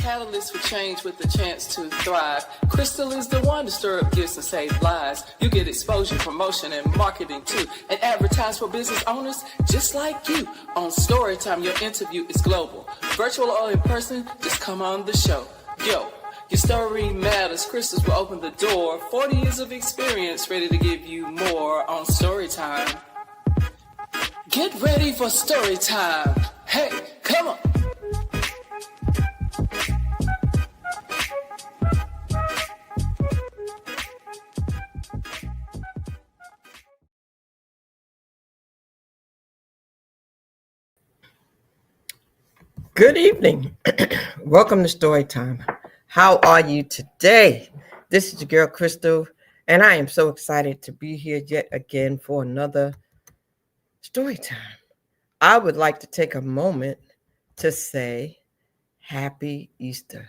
catalyst for change with the chance to thrive. Crystal is the one to stir up gifts and save lives. You get exposure, promotion, and marketing too. And advertise for business owners just like you. On Storytime, your interview is global. Virtual or in person, just come on the show. Yo, your story matters. Crystals will open the door. 40 years of experience, ready to give you more on Storytime. Get ready for Storytime. Hey, come on. Good evening. Welcome to Storytime. How are you today? This is your girl Crystal, and I am so excited to be here yet again for another Storytime. I would like to take a moment to say Happy Easter.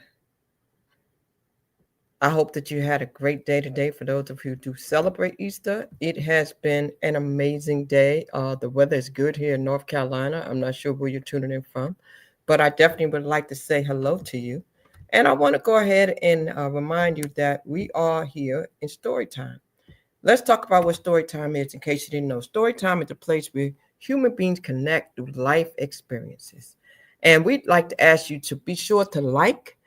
I hope that you had a great day today. For those of you who do celebrate Easter, it has been an amazing day. The weather is good here in North Carolina. I'm not sure where you're tuning in from, but I definitely would like to say hello to you. And I want to go ahead and remind you that we are here in Storytime. Let's talk about what Storytime is in case you didn't know. Storytime is a place where human beings connect through life experiences. And we'd like to ask you to be sure to like,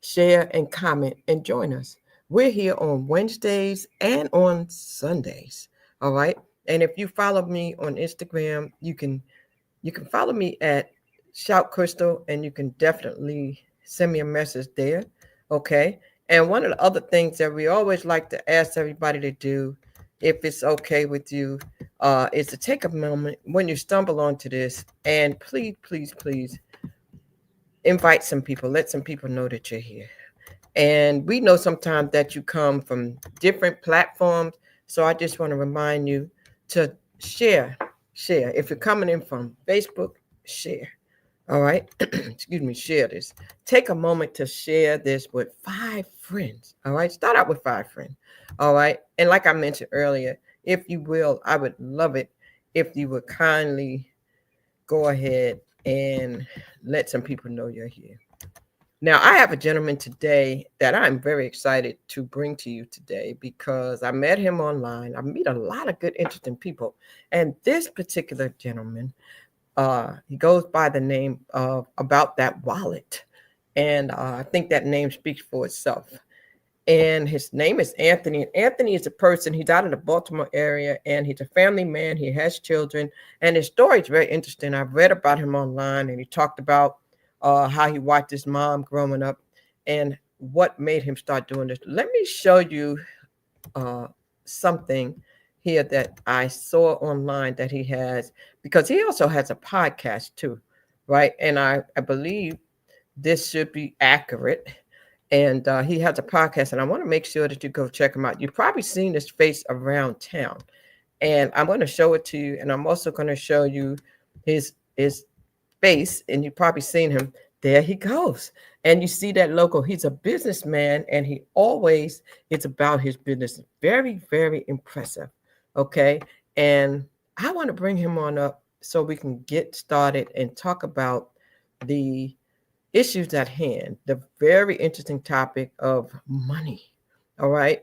share, and comment and join us. We're here on Wednesdays and on Sundays. All right. And if you follow me on Instagram, you can follow me at Shout Crystal, and you can definitely send me a message there. Okay. And one of the other things that we always like to ask everybody to do, if it's okay with you, is to take a moment when you stumble onto this and please invite some people, let some people know that you're here. And we know sometimes that you come from different platforms. So I just want to remind you to share. If you're coming in from Facebook, share. All right. Excuse me. Share this. Take a moment to share this with 5 friends. All right. Start out with 5 friends. All right. And like I mentioned earlier, if you will, I would love it if you would kindly go ahead and let some people know you're here. Now, I have a gentleman today that I'm very excited to bring to you today because I met him online. I meet a lot of good, interesting people. And this particular gentleman, he goes by the name of About That Wallet. And I think that name speaks for itself. And his name is Anthony. And Anthony is a person, he's out of the Baltimore area, and he's a family man. He has children. And his story is very interesting. I've read about him online, and he talked about how he watched his mom growing up and what made him start doing this. Let me show you something here that I saw online that he has, because he also has a podcast too, right? And I believe this should be accurate. And he has a podcast, and I want to make sure that you go check him out. You've probably seen his face around town, and I'm going to show it to you. And I'm also going to show you his face, and you've probably seen him. There he goes. And you see that logo. He's a businessman, and he always is about his business. Very, very impressive. Okay. And I want to bring him on up so we can get started and talk about the issues at hand, the very interesting topic of money. All right.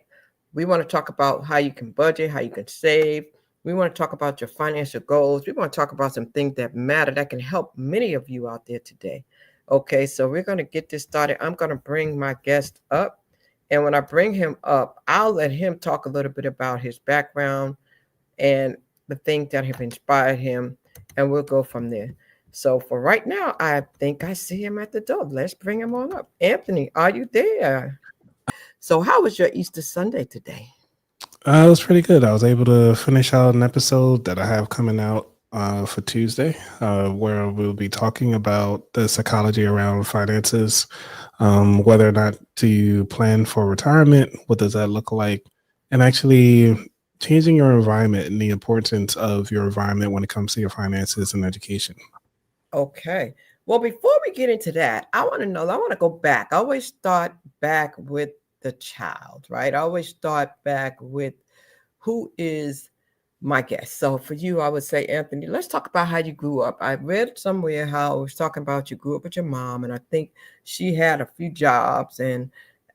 We want to talk about how you can budget, how you can save. We want to talk about your financial goals. We want to talk about some things that matter that can help many of you out there today. Okay, so we're going to get this started. I'm going to bring my guest up. And when I bring him up, I'll let him talk a little bit about his background and the things that have inspired him. And we'll go from there. So for right now, I think I see him at the door. Let's bring him on up. Anthony, are you there? So how was your Easter Sunday today? It was pretty good. I was able to finish out an episode that I have coming out for Tuesday, where we'll be talking about the psychology around finances, whether or not do you plan for retirement, what does that look like, and actually changing your environment and the importance of your environment when it comes to your finances and education. Okay. Well, before we get into that, I want to go back. I always start back with the child, right? I always start back with who is my guest. So for you, I would say, Anthony, let's talk about how you grew up. I read somewhere how it was talking about you grew up with your mom, and I think she had a few jobs, and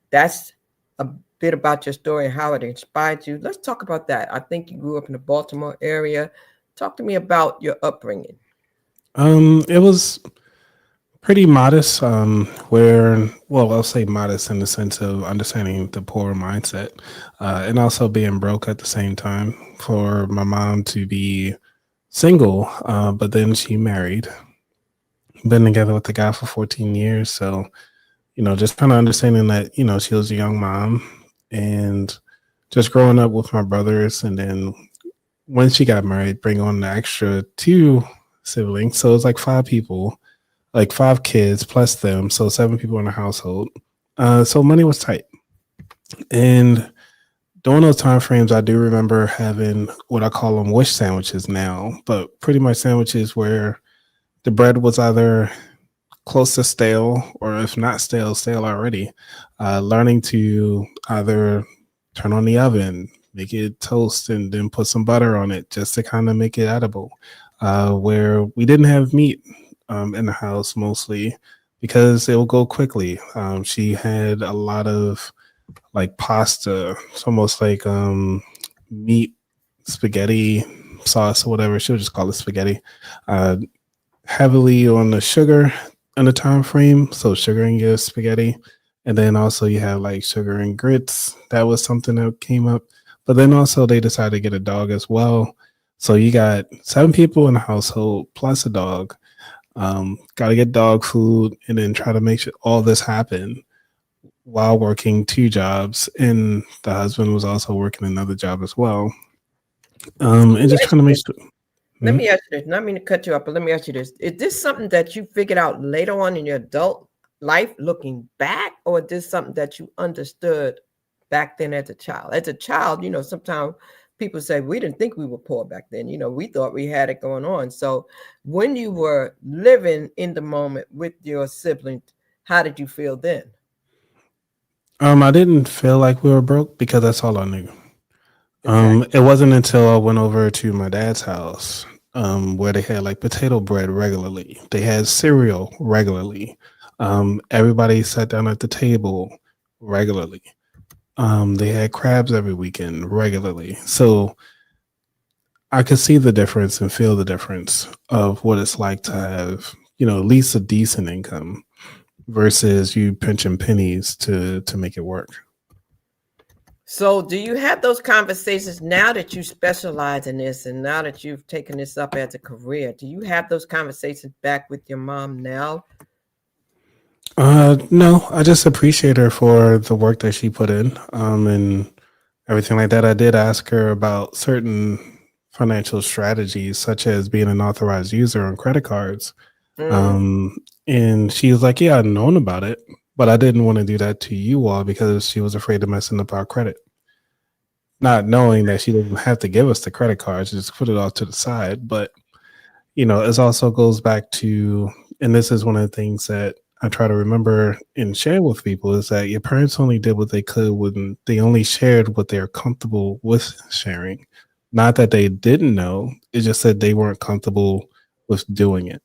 that's a bit about your story and how it inspired you. Let's talk about that. I think you grew up in the Baltimore area. Talk to me about your upbringing. It was pretty modest. Well, I'll say modest in the sense of understanding the poor mindset, and also being broke at the same time. For my mom to be single, but then she married, been together with the guy for 14 years. So, just kind of understanding that, she was a young mom and just growing up with my brothers. And then when she got married, bring on the extra two siblings. So it's like five people, like five kids plus them. So seven people in the household. So money was tight. And during those time frames, I do remember having what I call them wish sandwiches now, but pretty much sandwiches where the bread was either close to stale or if not stale already. Learning to either turn on the oven, make it toast, and then put some butter on it just to kind of make it edible. Where we didn't have meat in the house mostly because it will go quickly. She had a lot of like pasta. It's almost like meat spaghetti sauce or whatever. She'll just call it spaghetti. Heavily on the sugar in the time frame. So sugar in your spaghetti. And then also you have like sugar and grits. That was something that came up. But then also they decided to get a dog as well. So you got 7 people in the household plus a dog. Got to get dog food and then try to make sure all this happen while working 2 jobs, and the husband was also working another job as well. And just trying to make sure. Let me ask you this. Not mean to cut you up, but let me ask you this. Is this something that you figured out later on in your adult life looking back, or is this something that you understood back then as a child? As a child, sometimes people say we didn't think we were poor back then. We thought we had it going on. So when you were living in the moment with your siblings, how did you feel then? I didn't feel like we were broke because that's all I knew. Okay. It wasn't until I went over to my dad's house, where they had like potato bread regularly. They had cereal regularly. Everybody sat down at the table regularly. They had crabs every weekend regularly. So I could see the difference and feel the difference of what it's like to have, at least a decent income versus you pinching pennies to make it work. So do you have those conversations now that you specialize in this and now that you've taken this up as a career? Do you have those conversations back with your mom now? No, I just appreciate her for the work that she put in, and everything like that. I did ask her about certain financial strategies, such as being an authorized user on credit cards. Mm. And she was like, yeah, I'd known about it, but I didn't want to do that to you all because she was afraid of messing up our credit. Not knowing that she didn't have to give us the credit cards, just put it off to the side. But, it also goes back to, and this is one of the things that I try to remember and share with people, is that your parents only did what they could when they only shared what they're comfortable with sharing. Not that they didn't know, it's just that they weren't comfortable with doing it.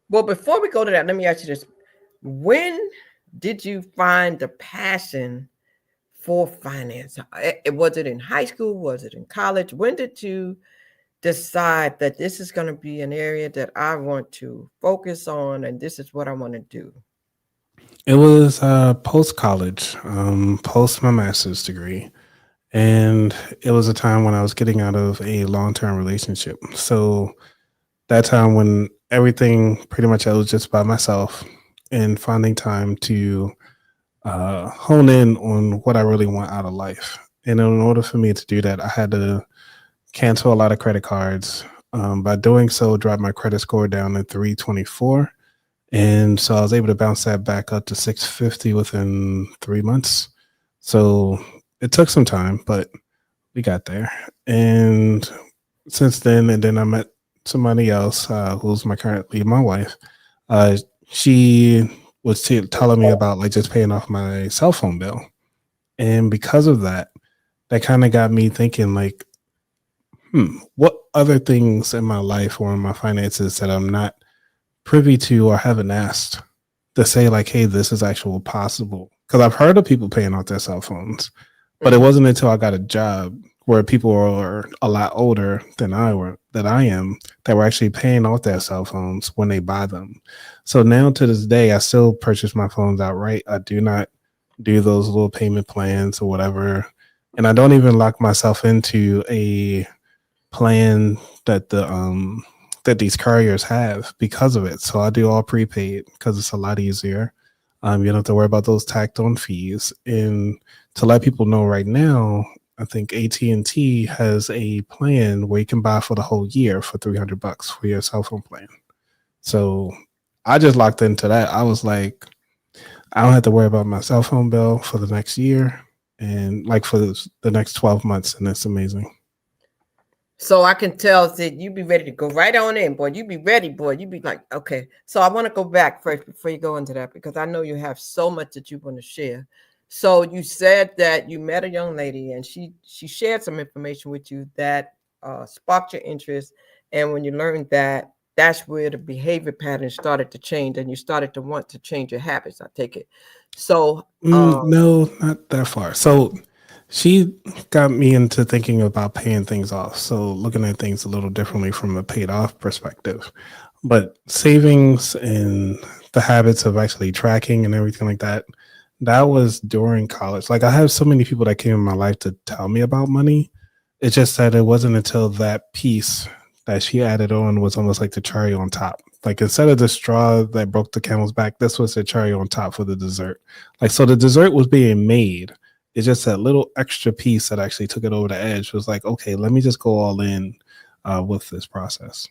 Well, before we go to that, let me ask you this. When did you find the passion for finance? Was it in high school? Was it in college? When did you decide that this is going to be an area that I want to focus on and this is what I want to do? It was post college, post my master's degree. And it was a time when I was getting out of a long term relationship. So that time when everything pretty much I was just by myself and finding time to hone in on what I really want out of life. And in order for me to do that, I had to cancel a lot of credit cards. By doing so, dropped my credit score down to 324. And so I was able to bounce that back up to 650 within 3 months. So it took some time, but we got there. And since then, and then I met somebody else who's currently my wife. She was telling me about like just paying off my cell phone bill. And because of that, that kind of got me thinking like, what other things in my life or in my finances that I'm not privy to or haven't asked to say like, hey, this is actually possible? Because I've heard of people paying off their cell phones, but it wasn't until I got a job where people are a lot older than I am that were actually paying off their cell phones when they buy them. So now to this day, I still purchase my phones outright. I do not do those little payment plans or whatever, and I don't even lock myself into a plan that that these carriers have because of it. So I do all prepaid because it's a lot easier. You don't have to worry about those tacked on fees. And to let people know right now, I think AT&T has a plan where you can buy for the whole year for $300 for your cell phone plan. So I just locked into that. I was like, I don't have to worry about my cell phone bill for the next year and like for the next 12 months. And it's amazing. So I can tell that you be ready to go right on in, boy. You be ready, boy. You be like, okay. So I want to go back first before you go into that, because I know you have so much that you want to share. So you said that you met a young lady and she shared some information with you that sparked your interest. And when you learned that, that's where the behavior patterns started to change and you started to want to change your habits, I take it. So no, not that far. So she got me into thinking about paying things off. So looking at things a little differently from a paid off perspective. But savings and the habits of actually tracking and everything like that, that was during college. Like I have so many people that came in my life to tell me about money. It's just that it wasn't until that piece that she added on was almost like the cherry on top. Like instead of the straw that broke the camel's back, this was the cherry on top for the dessert. Like, so the dessert was being made. It's just that little extra piece that actually took it over the edge was like, okay, let me just go all in with this process.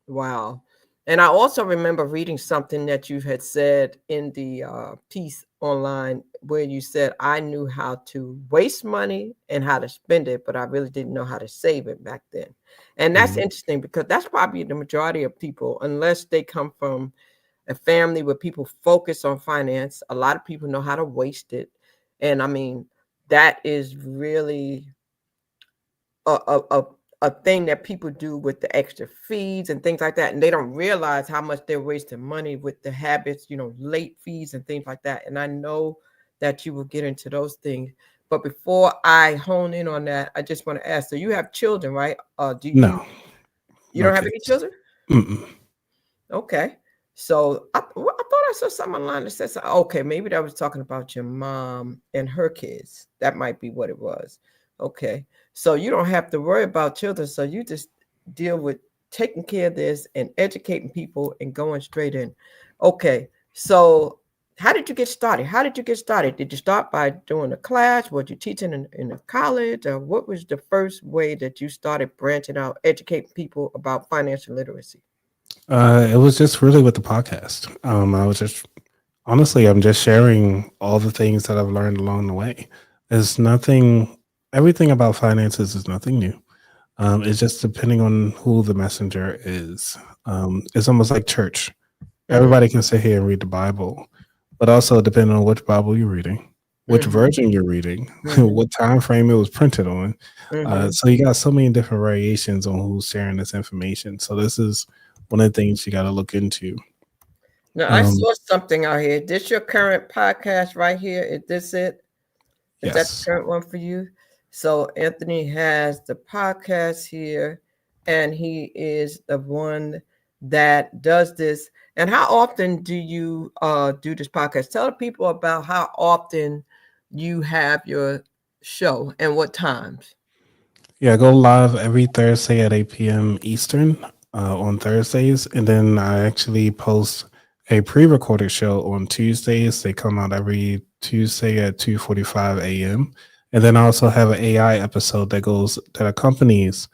Wow. And I also remember reading something that you had said in the piece online where you said, I knew how to waste money and how to spend it, but I really didn't know how to save it back then. And that's interesting because that's probably the majority of people, unless they come from a family where people focus on finance. A lot of people know how to waste it. And I mean, that is really a thing that people do with the extra fees and things like that. And they don't realize how much they're wasting money with the habits, late fees and things like that. And I know that you will get into those things. But before I hone in on that, I just want to ask, so you have children, right? No. You don't have any children? Mm-mm. Okay. So I thought I saw something online that says, okay, maybe that was talking about your mom and her kids. That might be what it was. Okay. So you don't have to worry about children. So you just deal with taking care of this and educating people and going straight in. Okay. So how did you get started? Did you start by doing a class? Were you teaching in a college? Or what was the first way that you started branching out, educating people about financial literacy? It was just really with the podcast. I was just honestly, I'm just sharing all the things that I've learned along the way. There's nothing, everything about finances is nothing new. It's just depending on who the messenger is. It's almost like church. Everybody can sit here and read the Bible, but also depending on which Bible you're reading, which version you're reading, what time frame it was printed on. So you got so many different variations on who's sharing this information. So this is one of the things you got to look into. Now, I saw something out here. Is this your current podcast right here? Is this it? Is that the current one for you? So Anthony has the podcast here, and he is the one that does this. And how often do you do this podcast? Tell the people about how often you have your show and what times. Yeah, I go live every Thursday at 8 p.m. Eastern on Thursdays. And then I actually post a pre-recorded show on Tuesdays. They come out every Tuesday at 2:45 a.m. And then I also have an AI episode that accompanies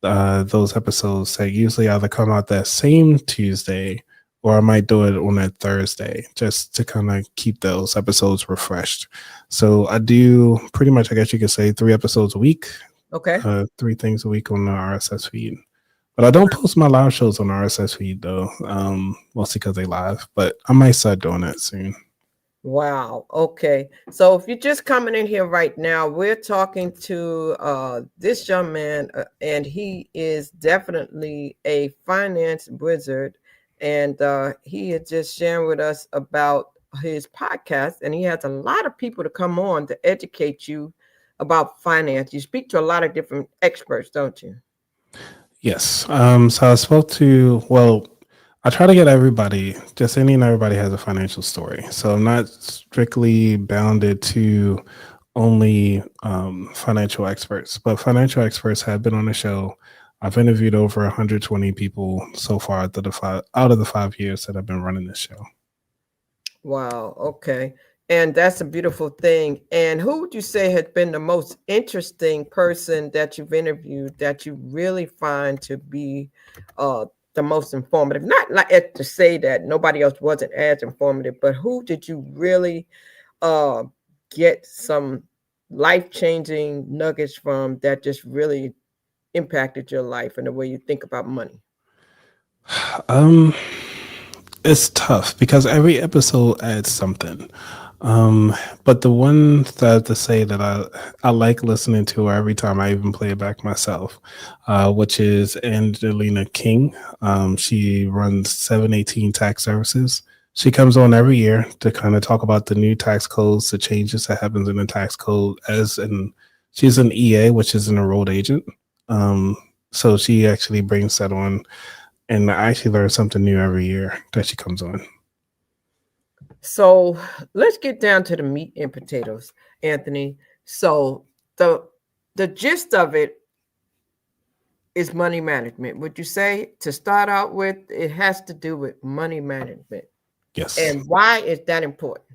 those episodes that usually either come out that same Tuesday or I might do it on that Thursday just to kind of keep those episodes refreshed. So I do pretty much, I guess you could say, 3 episodes a week. Okay. 3 things a week on the RSS feed. But I don't post my live shows on RSS feed though, mostly because they live. But I might start doing that soon. Wow. Okay. So if you're just coming in here right now, we're talking to this young man, and he is definitely a finance wizard. And he is just sharing with us about his podcast. And he has a lot of people to come on to educate you about finance. You speak to a lot of different experts, don't you? Yes. So I spoke to, well, I try to get everybody, just any and everybody has a financial story. So I'm not strictly bounded to only financial experts, but financial experts have been on the show. I've interviewed over 120 people so far out of the 5 years that I've been running this show. Wow. Okay. And that's a beautiful thing. And who would you say has been the most interesting person that you've interviewed that you really find to be the most informative? Not like to say that nobody else wasn't as informative, but who did you really uh, get some life changing nuggets from that just really impacted your life and the way you think about money? Um, it's tough because every episode adds something. But the one that I have to say that I like listening to every time I even play it back myself, which is Angelina King. She runs 718 Tax Services. She comes on every year to kind of talk about the new tax codes, the changes that happens in the tax code. She's an EA, which is an enrolled agent. Um, so she actually brings that on, and I actually learn something new every year that she comes on. So let's get down to the meat and potatoes, Anthony. So the gist of it is money management. Would you say to start out with, it has to do with money management? Yes. And why is that important?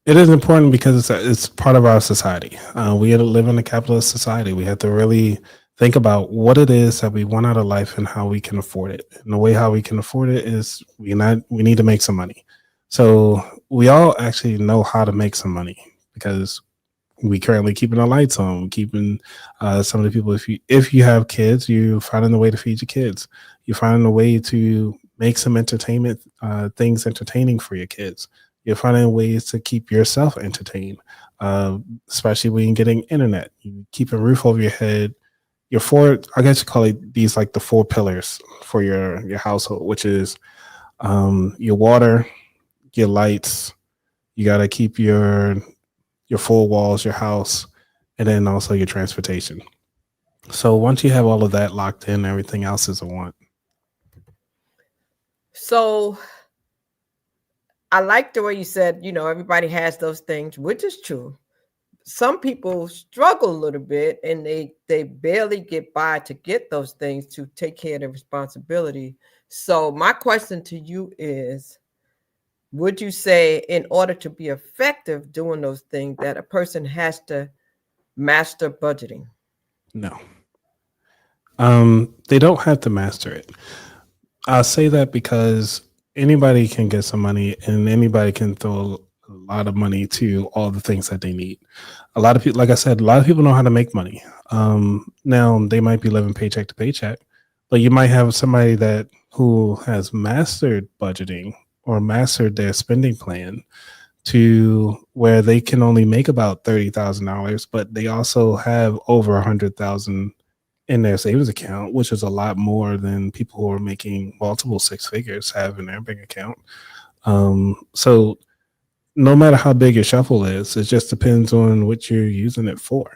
It is important because it's part of our society. We live in a capitalist society. We have to really think about what it is that we want out of life and how we can afford it. And the way how we can afford it is we need to make some money. So we all actually know how to make some money because we currently keeping the lights on, keeping some of the people. If you have kids, you finding a way to feed your kids. You finding a way to make some entertainment things entertaining for your kids. You're finding ways to keep yourself entertained, especially when you're getting internet. You keep a roof over your head. Your four, I guess you call it these like the four pillars for your household, which is your water, your lights. You got to keep your four walls, your house, and then also your transportation. So once you have all of that locked in, everything else is a want. So I like the way you said, everybody has those things, which is true. Some people struggle a little bit and they barely get by to get those things to take care of their responsibility. So my question to you is, would you say in order to be effective doing those things that a person has to master budgeting? No. They don't have to master it. I'll say that because anybody can get some money and anybody can throw a lot of money to all the things that they need. A lot of people, like I said, a lot of people know how to make money. Now they might be living paycheck to paycheck, but you might have somebody who has mastered budgeting or mastered their spending plan to where they can only make about $30,000, but they also have over 100,000 in their savings account, which is a lot more than people who are making multiple six figures have in their bank account. So no matter how big your shuffle is, it just depends on what you're using it for.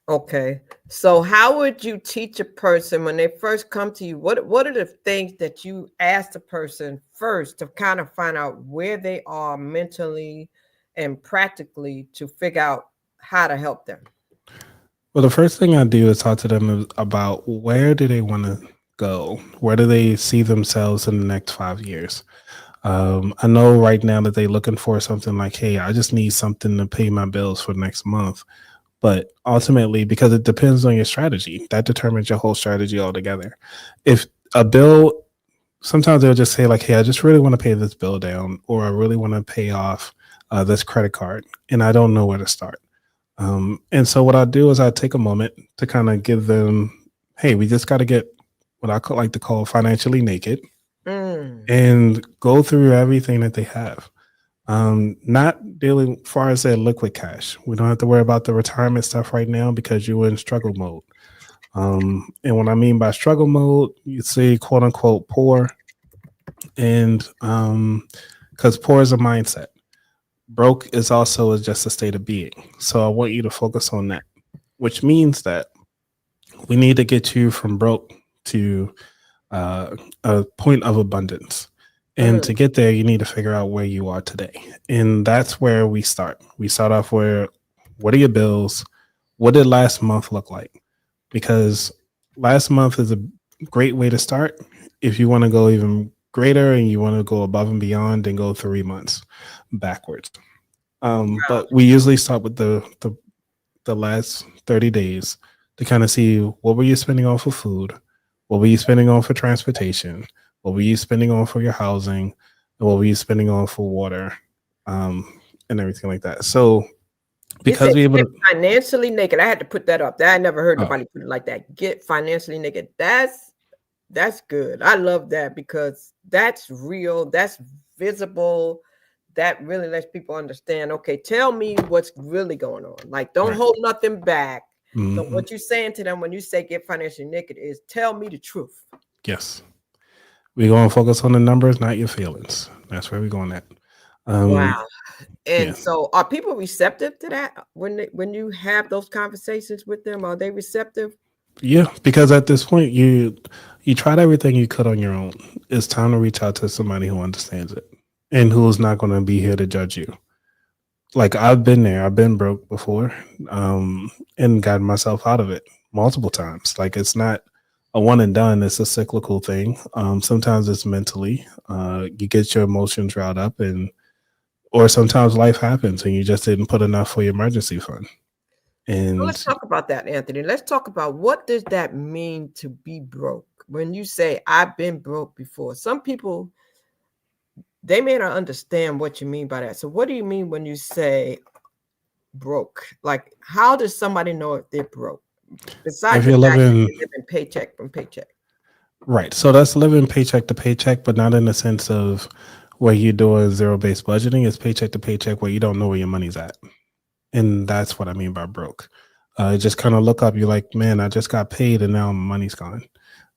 Okay. So how would you teach a person when they first come to you? What are the things that you ask the person first to kind of find out where they are mentally and practically to figure out how to help them? Well, the first thing I do is talk to them about where do they want to go? Where do they see themselves in the next 5 years? I know right now that they're looking for something like, hey, I just need something to pay my bills for next month. But ultimately, because it depends on your strategy, that determines your whole strategy altogether. If a bill, sometimes they'll just say like, hey, I just really want to pay this bill down, or I really want to pay off this credit card, and I don't know where to start. And so what I do is I take a moment to kind of give them, hey, we just got to get what I like to call financially naked and go through everything that they have. Not dealing far as say liquid cash. We don't have to worry about the retirement stuff right now because you're in struggle mode. And what I mean by struggle mode, you say quote unquote poor, and because poor is a mindset. Broke is also just a state of being. So I want you to focus on that, which means that we need to get you from broke to a point of abundance. And to get there, you need to figure out where you are today. And that's where we start. We start off where, what are your bills? What did last month look like? Because last month is a great way to start. If you want to go even greater and you want to go above and beyond, then go 3 months backwards. But we usually start with the last 30 days to kind of see what were you spending on for food? What were you spending on for transportation? What were you spending on for your housing? And what were you spending on for water? And everything like that. So because we able to financially naked, I had to put that up. I never heard nobody put it like that. Get financially naked. That's good. I love that because that's real. That's visible. That really lets people understand. Okay, tell me what's really going on. Like, don't hold nothing back. So what you're saying to them when you say get financially naked is tell me the truth. Yes. We're going to focus on the numbers, not your feelings. That's where we're going at. Wow. And so are people receptive to that when you have those conversations with them? Are they receptive? Yeah, because at this point, you tried everything you could on your own. It's time to reach out to somebody who understands it and who's not going to be here to judge you. Like, I've been there. I've been broke before and gotten myself out of it multiple times. Like, it's not a one and done. It's a cyclical thing. Sometimes it's mentally. You get your emotions riled up, or sometimes life happens and you just didn't put enough for your emergency fund. And let's talk about that, Anthony. Let's talk about what does that mean to be broke? When you say I've been broke before, some people, they may not understand what you mean by that. So what do you mean when you say broke? Like, how does somebody know if they're broke? Besides if you're living paycheck from paycheck. Right. So that's living paycheck to paycheck, but not in the sense of where you're doing zero-based budgeting. It's paycheck to paycheck where you don't know where your money's at. And that's what I mean by broke. Just kind of look up, you're like, man, I just got paid and now my money's gone.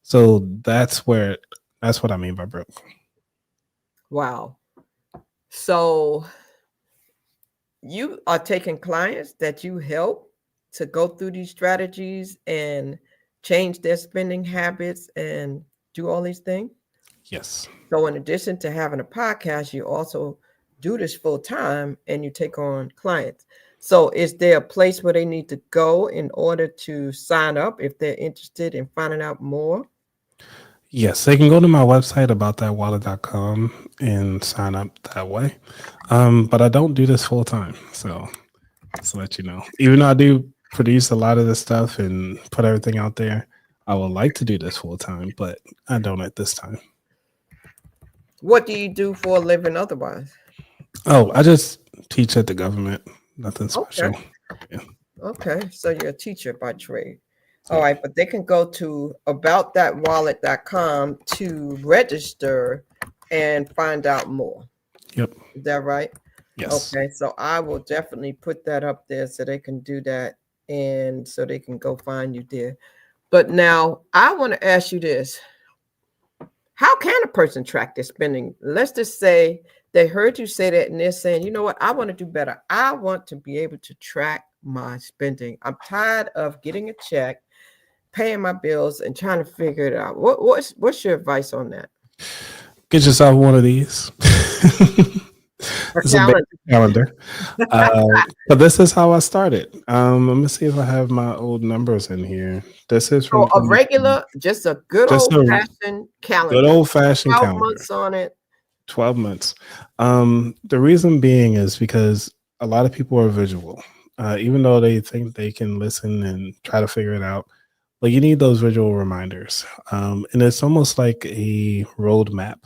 So that's what I mean by broke. Wow. So you are taking clients that you help to go through these strategies and change their spending habits and do all these things? Yes. So in addition to having a podcast, you also do this full time and you take on clients. So is there a place where they need to go in order to sign up if they're interested in finding out more? Yes, they can go to my website aboutthatwallet.com and sign up that way. But I don't do this full time. So just to let you know, even though I do produce a lot of this stuff and put everything out there, I would like to do this full time, but I don't at this time. What do you do for a living otherwise? Oh, I just teach at the government. Nothing special. Okay. Yeah. Okay. So you're a teacher by trade. All right. But they can go to aboutthatwallet.com to register and find out more. Yep. Is that right? Yes. Okay. So I will definitely put that up there so they can do that and so they can go find you there. But now I want to ask you this. How can a person track their spending? Let's just say they heard you say that and they're saying, you know what, I want to do better. I want to be able to track my spending. I'm tired of getting a check, paying my bills, and trying to figure it out. What's your advice on that? Get yourself one of these. It's a big calendar. But this is how I started. Let me see if I have my old numbers in here. This is from a regular, just a good old-fashioned calendar. Good old-fashioned 12 calendar. months on it. 12 months. The reason being is because a lot of people are visual. Even though they think they can listen and try to figure it out, but you need those visual reminders. And it's almost like a roadmap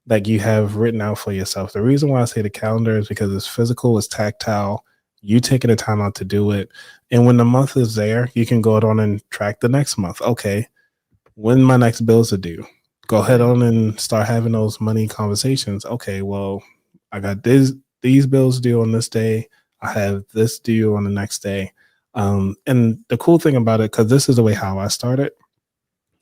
that you have written out for yourself. The reason why I say the calendar is because it's physical, it's tactile, you taking the time out to do it. And when the month is there, you can go on and track the next month. Okay, when my next bills are due, go ahead on and start having those money conversations. Okay, well, I got this these bills due on this day. I have this due on the next day. And the cool thing about it, because this is the way how I started,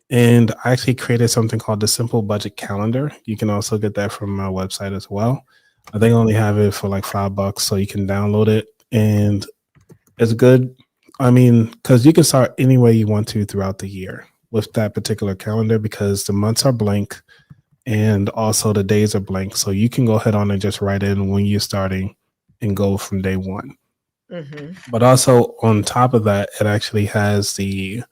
and I actually created something called the Simple Budget Calendar. You can also get that from my website as well. I think I only have it for like $5, so you can download it, and it's good. I mean, because you can start any way you want to throughout the year with that particular calendar, because the months are blank and also the days are blank. So you can go ahead on and just write in when you're starting and go from day one. But also on top of that, it actually has the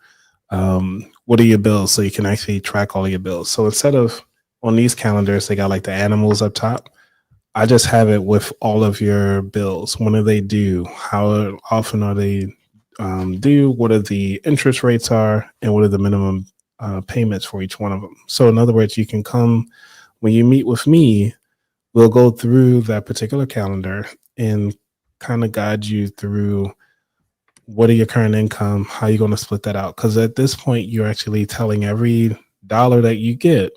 what are your bills, so you can actually track all your bills. So instead of on these calendars, they got like the animals up top. I just have it with all of your bills. When are they due? How often are they due? What are the interest rates are, and what are the minimum payments for each one of them? So in other words, you can come when you meet with me, we'll go through that particular calendar and kind of guide you through what are your current income, how you're going to split that out. Because at this point, you're actually telling every dollar that you get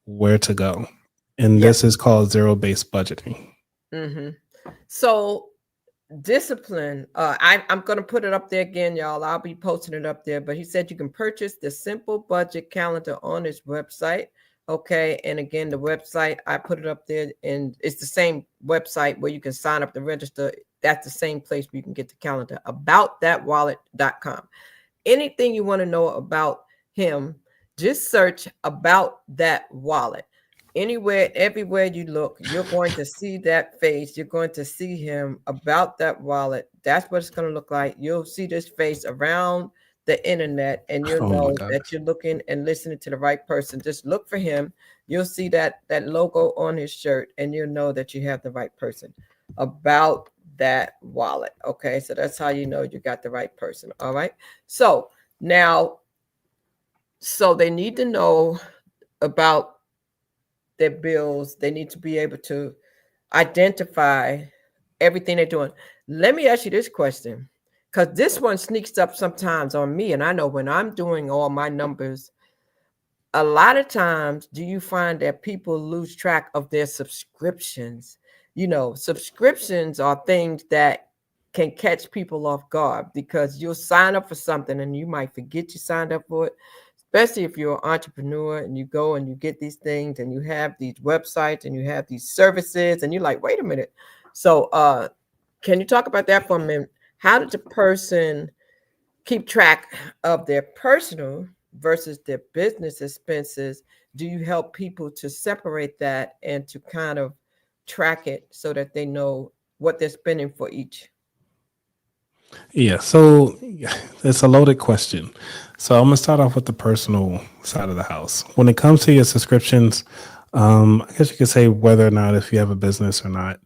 where to go. And this is called zero-based budgeting. So discipline, I'm going to put it up there again, y'all. I'll be posting it up there. But he said you can purchase the Simple Budget Calendar on his website. Okay. And again, the website, I put it up there, and it's the same website where you can sign up to register. That's the same place where you can get the calendar, aboutthatwallet.com. Anything you want to know about him, just search About That Wallet. Anywhere, everywhere you look, you're going to see that face. You're going to see him, About That Wallet. That's what it's going to look like. You'll see this face around the internet, and you'll know that you're looking and listening to the right person. Just look for him. You'll see that logo on his shirt, and you'll know that you have the right person. About That Wallet. Okay, so that's how you know you got the right person. All right. So now, so they need to know about their bills. They need to be able to identify everything they're doing. Let me ask you this question, because this one sneaks up sometimes on me. And I know when I'm doing all my numbers, a lot of times, do you find that people lose track of their subscriptions? You know, subscriptions are things that can catch people off guard, because you'll sign up for something and you might forget you signed up for it. Especially if you're an entrepreneur and you go and you get these things and you have these websites and you have these services and you're like, wait a minute. So can you talk about that for a minute? How did the person keep track of their personal versus their business expenses? Do you help people to separate that and to kind of track it so that they know what they're spending for each? Yeah, so it's a loaded question. So I'm gonna start off with the personal side of the house. When it comes to your subscriptions, I guess you could say whether or not if you have a business or not.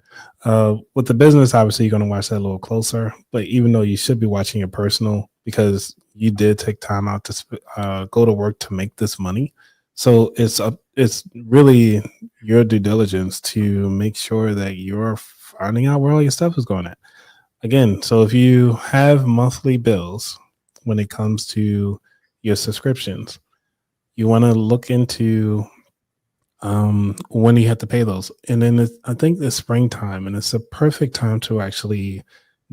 With the business, obviously you're gonna watch that a little closer. But even though you should be watching your personal, because you did take time out to go to work to make this money, so it's really your due diligence to make sure that you're finding out where all your stuff is going at. Again, so if you have monthly bills when it comes to your subscriptions, you want to look into when you have to pay those. And then I think it's springtime, and it's a perfect time to actually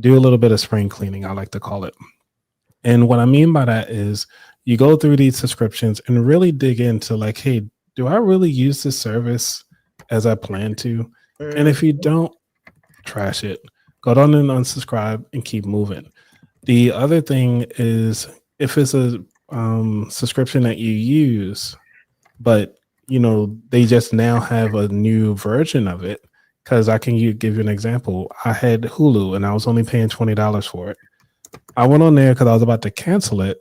do a little bit of spring cleaning, I like to call it. And what I mean by that is you go through these subscriptions and really dig into like, hey, do I really use this service as I plan to? And if you don't, trash it. Go down and unsubscribe and keep moving. The other thing is if it's a subscription that you use, but you know they just now have a new version of it. Because I can give you an example. I had Hulu and I was only paying $20 for it. I went on there because I was about to cancel it,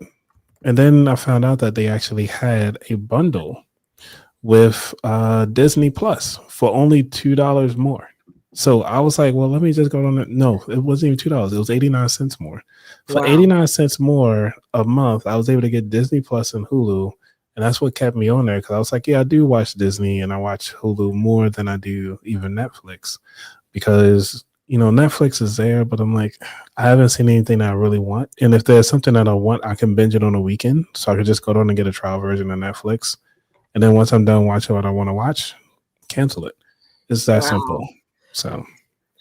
and then I found out that they actually had a bundle with Disney Plus for only $2 more. So I was like, well, let me just go on it. No, it wasn't even $2. It was 89 cents more. For 89 cents more a month, I was able to get Disney Plus and Hulu. And that's what kept me on there, because I was like, yeah, I do watch Disney and I watch Hulu more than I do even Netflix, because, you know, Netflix is there, but I'm like, I haven't seen anything that I really want. And if there's something that I want, I can binge it on a weekend. So I could just go down and get a trial version of Netflix. And then once I'm done watching what I want to watch, cancel it. It's that simple.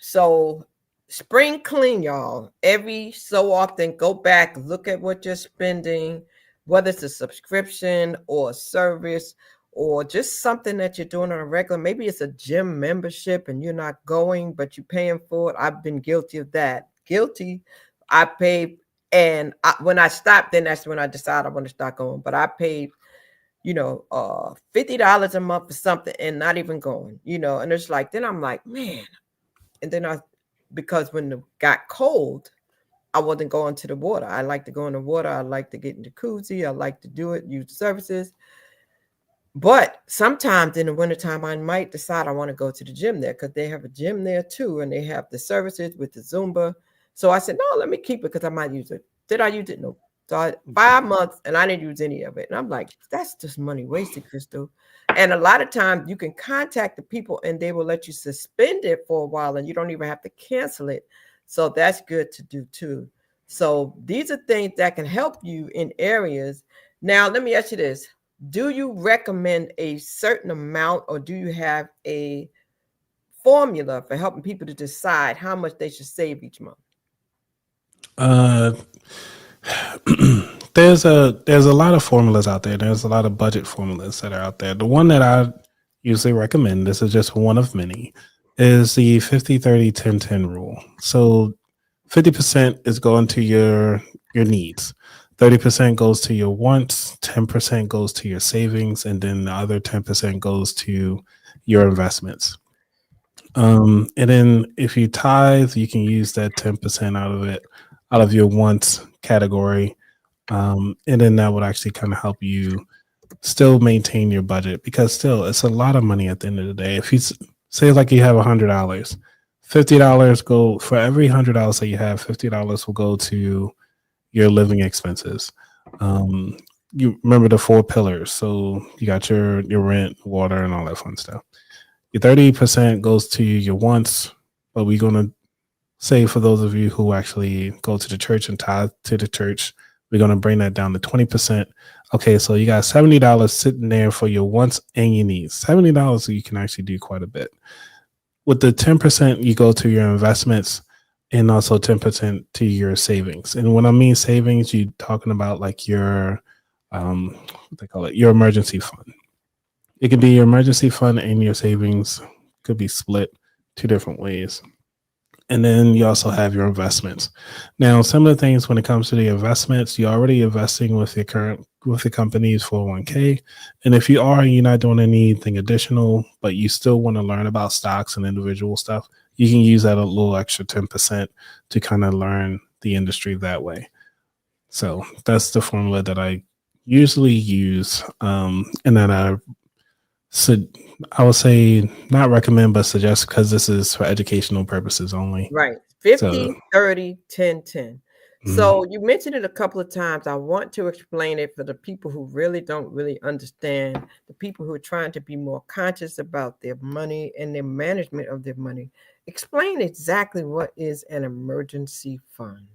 So spring clean, y'all. Every so often, go back, look at what you're spending, whether it's a subscription or a service or just something that you're doing on a regular. Maybe it's a gym membership and you're not going, but you're paying for it. I've been guilty of that. Guilty. I paid, and when I stopped, then that's when I decided I want to start going. But I paid, $50 a month for something and not even going, and it's like, then I'm like, man. And then because when it got cold, I wasn't going to the water. I like to go in the water. I like to get in the jacuzzi. I like to do it, use the services. But sometimes in the wintertime, I might decide I want to go to the gym there because they have a gym there too. And they have the services with the Zumba. So I said, no, let me keep it because I might use it. Did I use it? No. So 5 months and I didn't use any of it. And I'm like, that's just money wasted, Crystal. And a lot of times you can contact the people and they will let you suspend it for a while and you don't even have to cancel it. So that's good to do too. So these are things that can help you in areas. Now, let me ask you this. Do you recommend a certain amount or do you have a formula for helping people to decide how much they should save each month? There's a lot of formulas out there. There's a lot of budget formulas that are out there. The one that I usually recommend, this is just one of many, is the 50-30-10-10 rule. So 50% is going to your needs. 30% goes to your wants, 10% goes to your savings, and then the other 10% goes to your investments. And then if you tithe, you can use that 10% out of your wants category. And then that would actually kind of help you still maintain your budget because still it's a lot of money at the end of the day. If you say like you have $100, $50 go for every $100 that you have, $50 will go to your living expenses. You remember the 4 pillars. So you got your rent, water, and all that fun stuff. Your 30% goes to your wants, but we're going to say for those of you who actually go to the church and tithe to the church, we're going to bring that down to 20%. Okay, so you got $70 sitting there for your wants and your needs. $70, so you can actually do quite a bit. With the 10%, you go to your investments and also 10% to your savings. And when I mean savings, you're talking about like your, what they call it, your emergency fund. It could be your emergency fund and your savings could be split 2 different ways. And then you also have your investments. Now, some of the things when it comes to the investments, you're already investing with the company's 401k. And if you are, you're not doing anything additional, but you still want to learn about stocks and individual stuff, you can use that a little extra 10% to kind of learn the industry that way. So that's the formula that I usually use. And then I would say not recommend, but suggest because this is for educational purposes only. Right. 50-30-10-10. So you mentioned it a couple of times. I want to explain it for the people who really don't really understand, the people who are trying to be more conscious about their money and their management of their money. Explain exactly what is an emergency fund.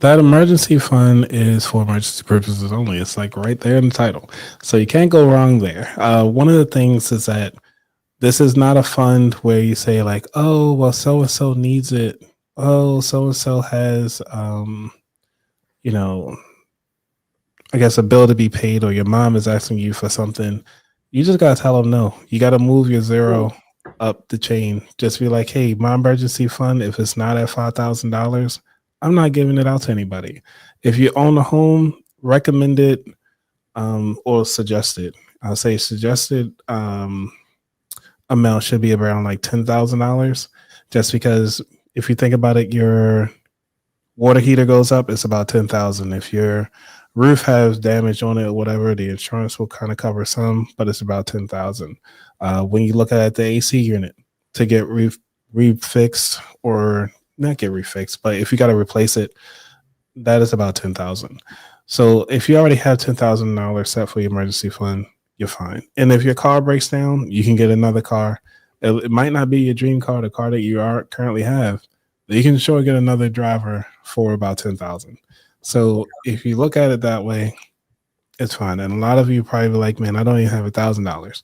That emergency fund is for emergency purposes only. It's like right there in the title. So you can't go wrong there. One of the things is that this is not a fund where you say like, oh, well, so-and-so needs it. Oh, so-and-so has, I guess a bill to be paid or your mom is asking you for something. You just got to tell them no. You got to move your zero up the chain. Just be like, hey, my emergency fund, if it's not at $5,000, I'm not giving it out to anybody. If you own a home, recommend it or suggested. I'll say suggested amount should be around like $10,000, just because if you think about it, your water heater goes up, it's about $10,000. If your roof has damage on it or whatever, the insurance will kind of cover some, but it's about $10,000. When you look at the AC unit to get refixed or not get refixed, but if you got to replace it, that is about $10,000. So if you already have $10,000 set for your emergency fund, you're fine. And if your car breaks down, you can get another car. It might not be your dream car, the car that you currently have, but you can sure get another driver for about $10,000. So if you look at it that way, it's fine. And a lot of you probably be like, man, I don't even have $1,000.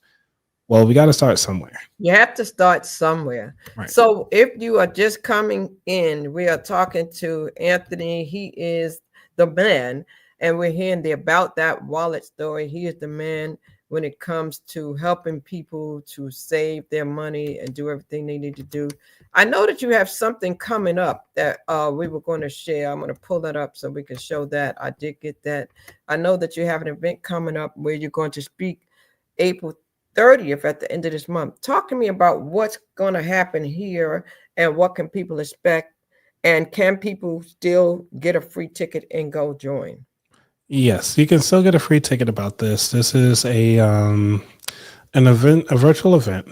Well, we got to start somewhere. You have to start somewhere. Right. So if you are just coming in, we are talking to Anthony. He is the man, and we're hearing the About That Wallet story. He is the man when it comes to helping people to save their money and do everything they need to do. I know that you have something coming up that we were going to share. I'm going to pull that up so we can show that. I did get that. I know that you have an event coming up where you're going to speak April 30th at the end of this month. Talk to me about what's going to happen here and what can people expect, and can people still get a free ticket and go join? Yes, you can still get a free ticket about this. This is an event, a virtual event,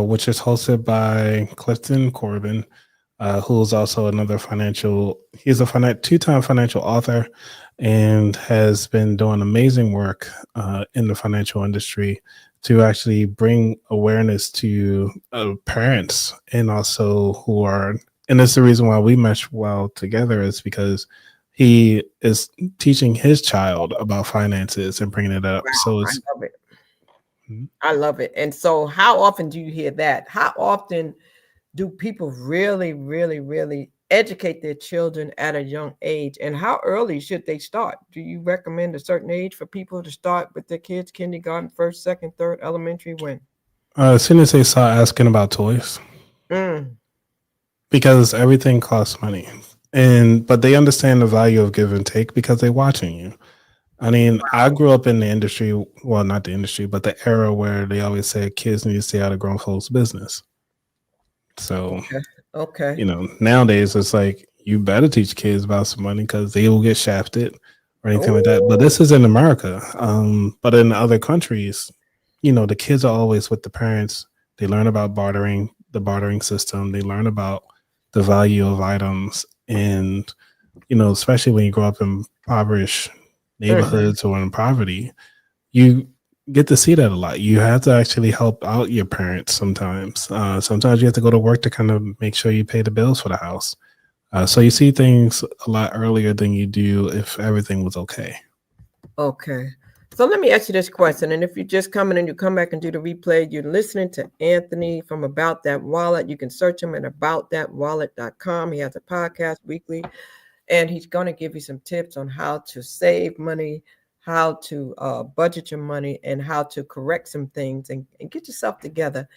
which is hosted by Clifton Corbin, who's also another he's a two-time financial author and has been doing amazing work in the financial industry to actually bring awareness to parents, and also and that's the reason why we mesh well together, is because he is teaching his child about finances and bringing it up. Wow, So I love it. I love it. And so how often do you hear that? How often do people really, really, really educate their children at a young age? And how early should they start? Do you recommend a certain age for people to start with their kids? Kindergarten, first, second, third, elementary, when? as soon as they start asking about toys, because everything costs money, but they understand the value of give and take because they're watching you. I mean, I grew up in the industry, well, not the industry, but the era where they always said kids need to stay out of grown folks' business. So, Okay. Nowadays it's like, you better teach kids about some money because they will get shafted or anything like that. But this is in America. But in other countries, the kids are always with the parents. They learn about the bartering system. They learn about the value of items. And, especially when you grow up in impoverished neighborhoods or in poverty, you get to see that a lot. You have to actually help out your parents sometimes. Sometimes you have to go to work to kind of make sure you pay the bills for the house. So you see things a lot earlier than you do if everything was okay. Okay. So let me ask you this question. And if you're just coming and you come back and do the replay, you're listening to Anthony from About That Wallet. You can search him at aboutthatwallet.com. He has a podcast weekly, and he's going to give you some tips on how to save money, how to budget your money, and how to correct some things and get yourself together.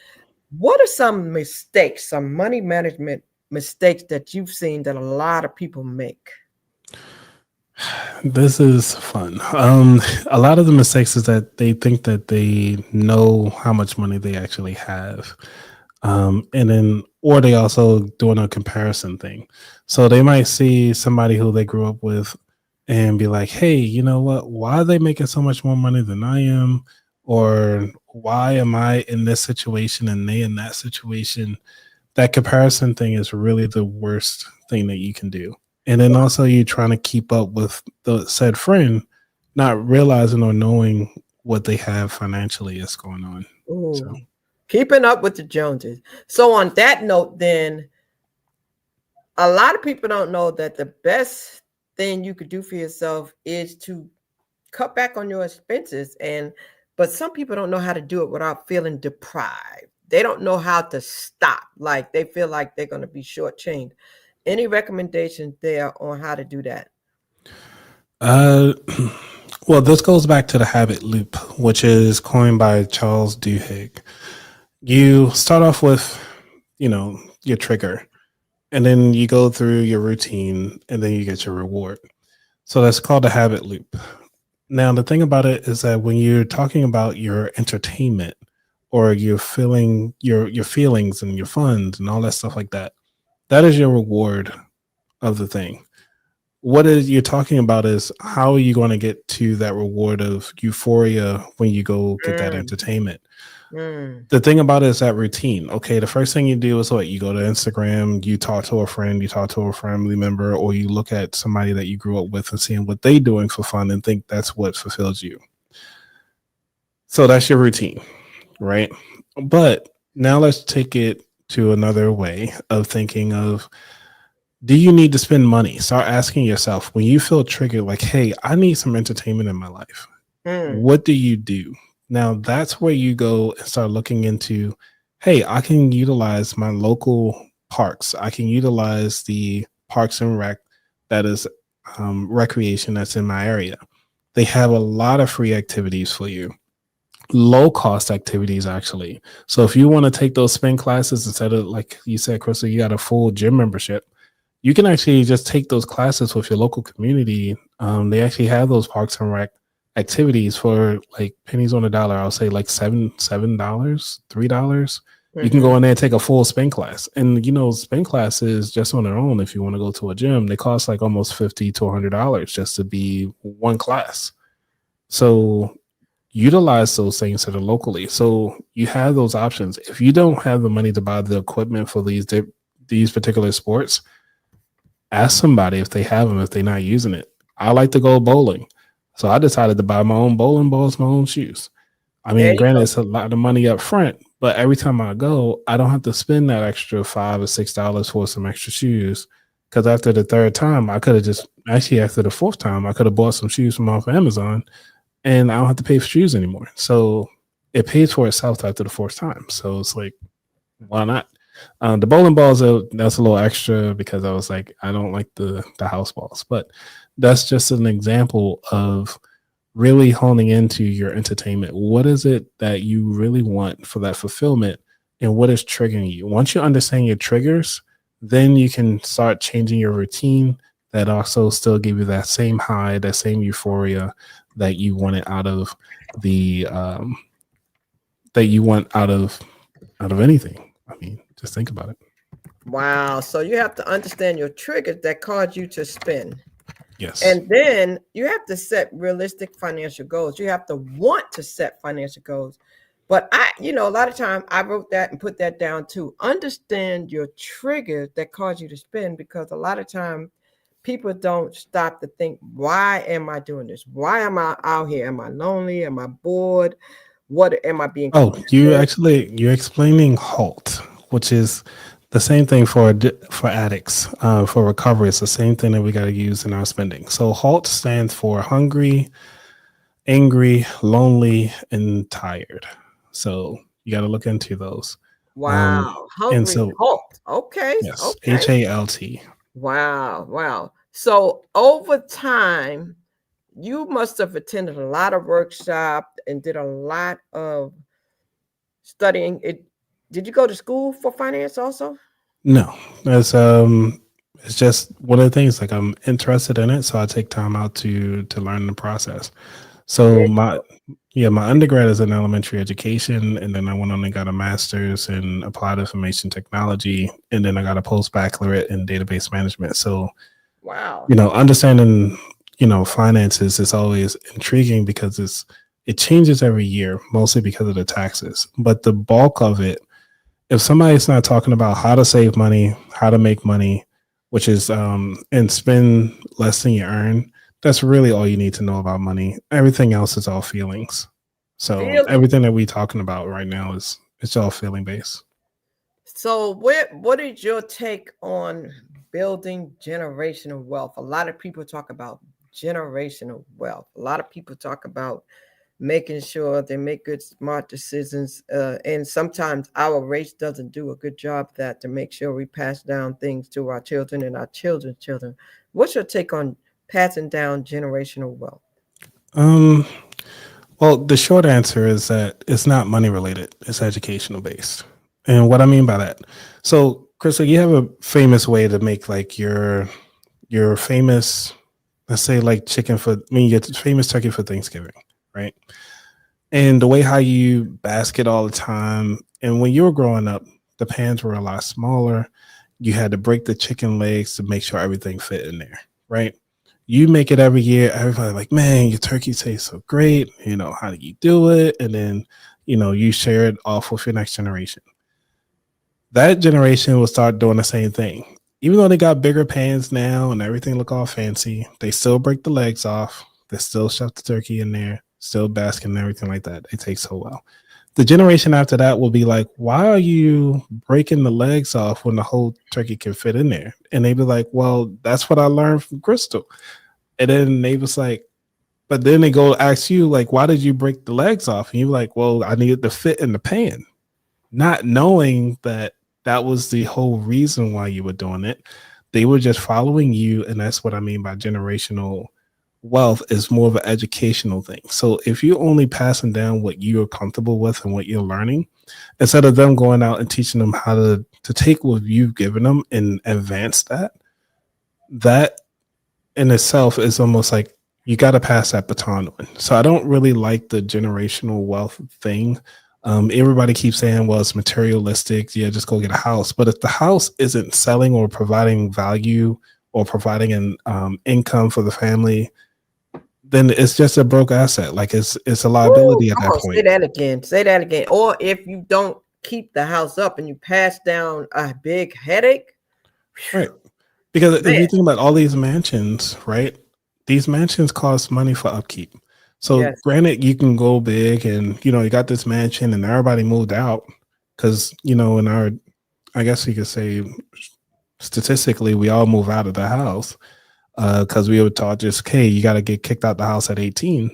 What are some mistakes, some money management mistakes that you've seen that a lot of people make? This is fun. A lot of the mistakes is that they think that they know how much money they actually have. Or they also doing a comparison thing. So they might see somebody who they grew up with and be like, hey, you know what? Why are they making so much more money than I am? Or why am I in this situation and they in that situation? That comparison thing is really the worst thing that you can do. And then also you're trying to keep up with the said friend, not realizing or knowing what they have financially is going on. So. Keeping up with the Joneses. So on that note, then, a lot of people don't know that the best thing you could do for yourself is to cut back on your expenses. But some people don't know how to do it without feeling deprived. They don't know how to stop. Like they feel like they're going to be shortchanged. Any recommendations there on how to do that? Well, this goes back to the habit loop, which is coined by Charles Duhigg. You start off with, your trigger, and then you go through your routine, and then you get your reward. So that's called the habit loop. Now, the thing about it is that when you're talking about your entertainment or your feelings and your funds and all that stuff like that, that is your reward of the thing. What you're talking about is how are you going to get to that reward of euphoria when you go get that entertainment. The thing about it is that routine. Okay, the first thing you do is what? You go to Instagram, you talk to a friend, you talk to a family member, or you look at somebody that you grew up with and seeing what they're doing for fun and think that's what fulfills you. So that's your routine, right? But now let's take it to another way of thinking of, do you need to spend money? Start asking yourself, when you feel triggered, like, hey, I need some entertainment in my life. What do you do? Now that's where you go and start looking into, hey, I can utilize my local parks. I can utilize the Parks and Rec that is recreation that's in my area. They have a lot of free activities for you, low cost activities actually. So if you want to take those spin classes instead of, like you said, Crystal, you got a full gym membership, you can actually just take those classes with your local community. They actually have those Parks and Rec activities for like pennies on the dollar. I'll say like $7, $3. You can go in there and take a full spin class. And spin classes just on their own, if you want to go to a gym, they cost like almost $50 to $100 just to be one class. So utilize those things that are locally. So you have those options. If you don't have the money to buy the equipment for these particular sports, ask somebody if they have them, if they're not using it. I like to go bowling. So I decided to buy my own bowling balls, my own shoes. I mean, granted, it's a lot of money up front, but every time I go, I don't have to spend that extra $5 or $6 for some extra shoes. Because after the third time, I could have after the fourth time, I could have bought some shoes from off Amazon and I don't have to pay for shoes anymore. So it pays for itself after the fourth time. So it's like, why not? The bowling balls, that's a little extra because I was like, I don't like the house balls. But that's just an example of really honing into your entertainment. What is it that you really want for that fulfillment, and what is triggering you? Once you understand your triggers, then you can start changing your routine that also still give you that same high, that same euphoria that you wanted out of the out of anything. I mean, just think about it. Wow. So you have to understand your triggers that cause you to spend. Yes. And then you have to set realistic financial goals. You have to want to set financial goals. But a lot of time I wrote that and put that down too. Understand your triggers that cause you to spend, because a lot of time people don't stop to think, why am I doing this? Why am I out here? Am I lonely? Am I bored? What am I being? Oh, you're explaining HALT, which is the same thing for addicts, for recovery. It's the same thing that we got to use in our spending. So HALT stands for hungry, angry, lonely, and tired. So you got to look into those. Wow. Hungry, and so HALT. Okay. Yes, Okay. HALT. Wow. So over time, you must have attended a lot of workshops and did a lot of studying. Did you go to school for finance also? No, that's it's just one of the things. Like, I'm interested in it, so I take time out to learn the process. So my undergrad is in elementary education, and then I went on and got a master's in applied information technology, and then I got a post-baccalaureate in database management. So, wow, understanding finances is always intriguing because it changes every year, mostly because of the taxes. But the bulk of it, if somebody's not talking about how to save money, how to make money, which is and spend less than you earn, that's really all you need to know about money. Everything else is all feelings. So everything that we're talking about right now it's all feeling based. So what is your take on building generational wealth? A lot of people talk about generational wealth. A lot of people talk about making sure they make good, smart decisions. And sometimes our race doesn't do a good job of that, to make sure we pass down things to our children and our children's children. What's your take on passing down generational wealth? Well, the short answer is that it's not money related. It's educational based. And what I mean by that, so Crystal, you have a famous way to make like your famous, let's say like your famous turkey for Thanksgiving, right? And the way how you basket all the time. And when you were growing up, the pans were a lot smaller. You had to break the chicken legs to make sure everything fit in there, right? You make it every year. Everybody like, man, your turkey tastes so great. How do you do it? And then, you share it off with your next generation. That generation will start doing the same thing. Even though they got bigger pans now and everything look all fancy, they still break the legs off. They still shove the turkey in there, still basking and everything like that. It takes so well. The generation after that will be like, why are you breaking the legs off when the whole turkey can fit in there? And they be like, well, that's what I learned from Crystal. And then they was like, But then they go ask you, like, why did you break the legs off? And you're like, well, I needed to fit in the pan, not knowing that that was the whole reason why you were doing it. They were just following you. And that's what I mean by generational wealth is more of an educational thing. So if you're only passing down what you're comfortable with and what you're learning, instead of them going out and teaching them how to take what you've given them and advance that in itself is almost like you got to pass that baton on. So I don't really like the generational wealth thing. Everybody keeps saying, well, it's materialistic. Yeah, just go get a house. But if the house isn't selling or providing value or providing an income for the family, then it's just a broke asset. Like it's a liability at that point. Say that again. Say that again. Or if you don't keep the house up and you pass down a big headache. Right. Because if you think about all these mansions, right? These mansions cost money for upkeep. So granted, you can go big and, you got this mansion and everybody moved out because, in our, I guess you could say statistically, we all move out of the house because we were taught just, hey, you got to get kicked out the house at 18.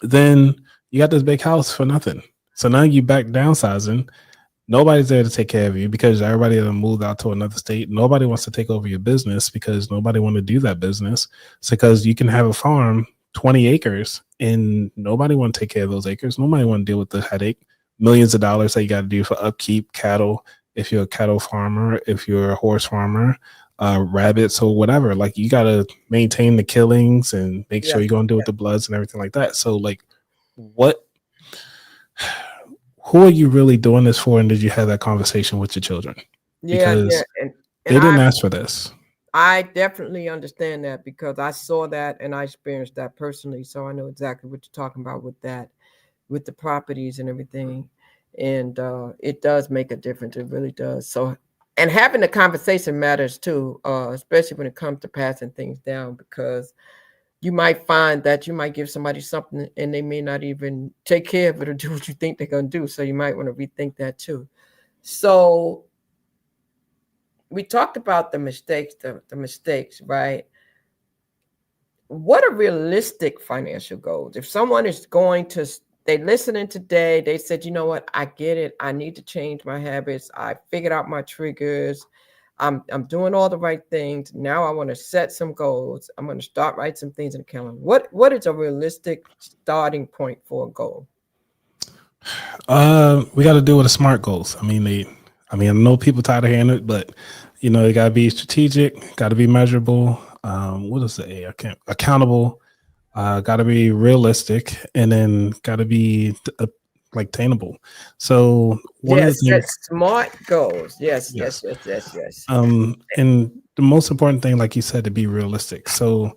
Then you got this big house for nothing. So now you back downsizing. Nobody's there to take care of you because everybody that moved out to another state. Nobody wants to take over your business because nobody want to do that business. It's because you can have a farm, 20 acres, and nobody want to take care of those acres. Nobody want to deal with the headache. Millions of dollars that you got to do for upkeep, cattle, if you're a cattle farmer, if you're a horse farmer, rabbits or whatever. Like you got to maintain the killings and make sure you're going to do with the bloods and everything like that. So like who are you really doing this for? And did you have that conversation with your children? Because And they didn't ask for this. I definitely understand that because I saw that and I experienced that personally. So I know exactly what you're talking about with that, with the properties and everything. And it does make a difference. It really does. So, and having the conversation matters too, especially when it comes to passing things down, because you might find that you might give somebody something and they may not even take care of it or do what you think they're going to do. So you might want to rethink that too. So we talked about the mistakes, right? What are realistic financial goals? If someone is they listening today, they said, you know what, I get it. I need to change my habits. I figured out my triggers. I'm doing all the right things. Now I want to set some goals. I'm going to start writing some things in the calendar. What is a realistic starting point for a goal? We got to do with the SMART goals. I know people tired of hearing it, but they got to be strategic, got to be measurable. What is the A? Accountable, got to be realistic, and then got to be attainable. So one of the things, SMART goals. Yes. And the most important thing, like you said, to be realistic. So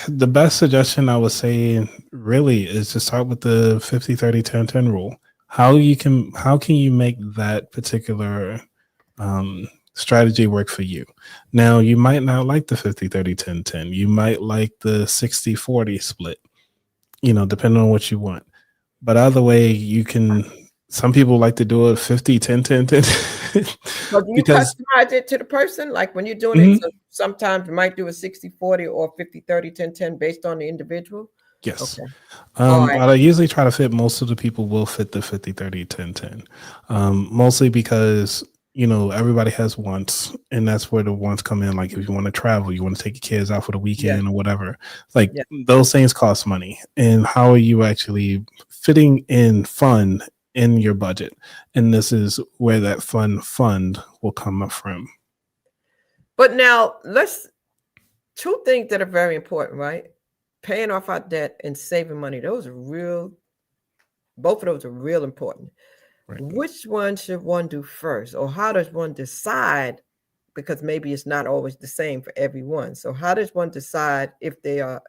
the best suggestion I would say really is to start with the 50-30-10-10 rule. How can you make that particular strategy work for you? Now, you might not like the 50-30-10-10. You might like the 60-40 split, depending on what you want. But either way, some people like to do it 50-10-10-10. So do you customize it to the person? Like when you're doing it, so sometimes you might do a 60-40 or 50-30-10-10 based on the individual? Yes. Okay. Right. I usually try to fit, most of the people will fit the 50-30-10-10. Mostly because, everybody has wants, and that's where the wants come in. Like if you want to travel, you want to take your kids out for the weekend or whatever. Like those things cost money. And how are you actually fitting in fun in your budget? And this is where that fund will come from. But now two things that are very important, right? Paying off our debt and saving money. Both of those are real important. Right. Which one should one do first? Or how does one decide? Because maybe it's not always the same for everyone. So how does one decide if they are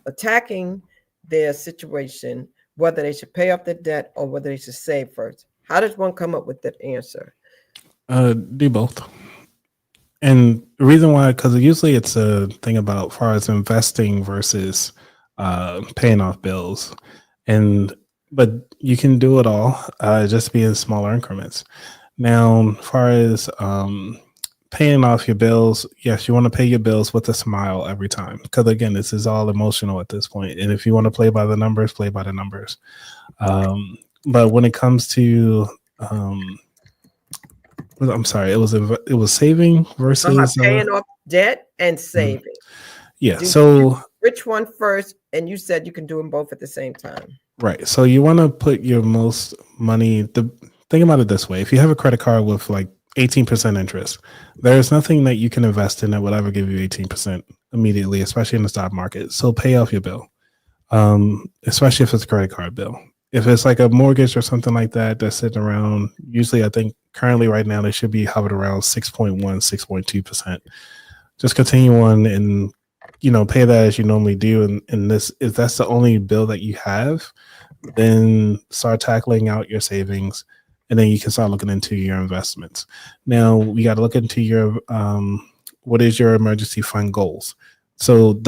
attacking their situation, whether they should pay off their debt or whether they should save first? How does one come up with that answer? Do both. And the reason why, because usually it's a thing about as far as investing versus paying off bills. But you can do it all, just be in smaller increments. Now, as far as paying off your bills, yes, you want to pay your bills with a smile every time. Because again, this is all emotional at this point. And if you want to play by the numbers, play by the numbers. But when it comes to, I'm sorry, it was saving versus paying off debt and saving. Yeah. So which one first? And you said you can do them both at the same time. Right. So you want to put your most money. Think about it this way: if you have a credit card with like 18% interest, there's nothing that you can invest in that will ever give you 18% immediately, especially in the stock market. So pay off your bill, especially if it's a credit card bill. If it's like a mortgage or something like that, that's sitting around, usually I think currently right now they should be hovered around 6.1, 6.2%. Just continue on and, pay that as you normally do. And this, if that's the only bill that you have, then start tackling out your savings, and then you can start looking into your investments. Now we got to look into your, what is your emergency fund goals? So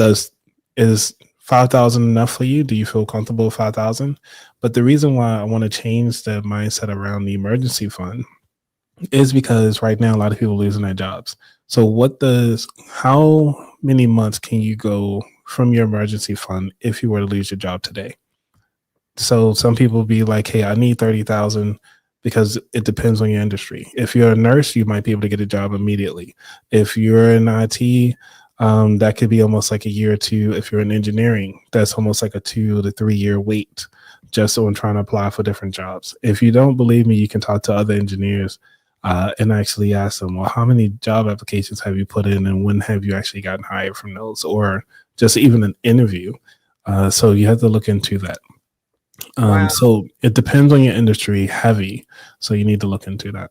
is 5,000 enough for you? Do you feel comfortable with 5,000? But the reason why I want to change the mindset around the emergency fund is because right now a lot of people are losing their jobs. So how many months can you go from your emergency fund if you were to lose your job today? So some people be like, hey, I need 30,000 because it depends on your industry. If you're a nurse, you might be able to get a job immediately. If you're in IT, that could be almost like a year or two. If you're in engineering, that's almost like a 2 to 3 year wait just on trying to apply for different jobs. If you don't believe me, you can talk to other engineers and actually ask them, well, how many job applications have you put in and when have you actually gotten hired from those, or just even an interview? So you have to look into that. Wow. So it depends on your industry heavy. So you need to look into that.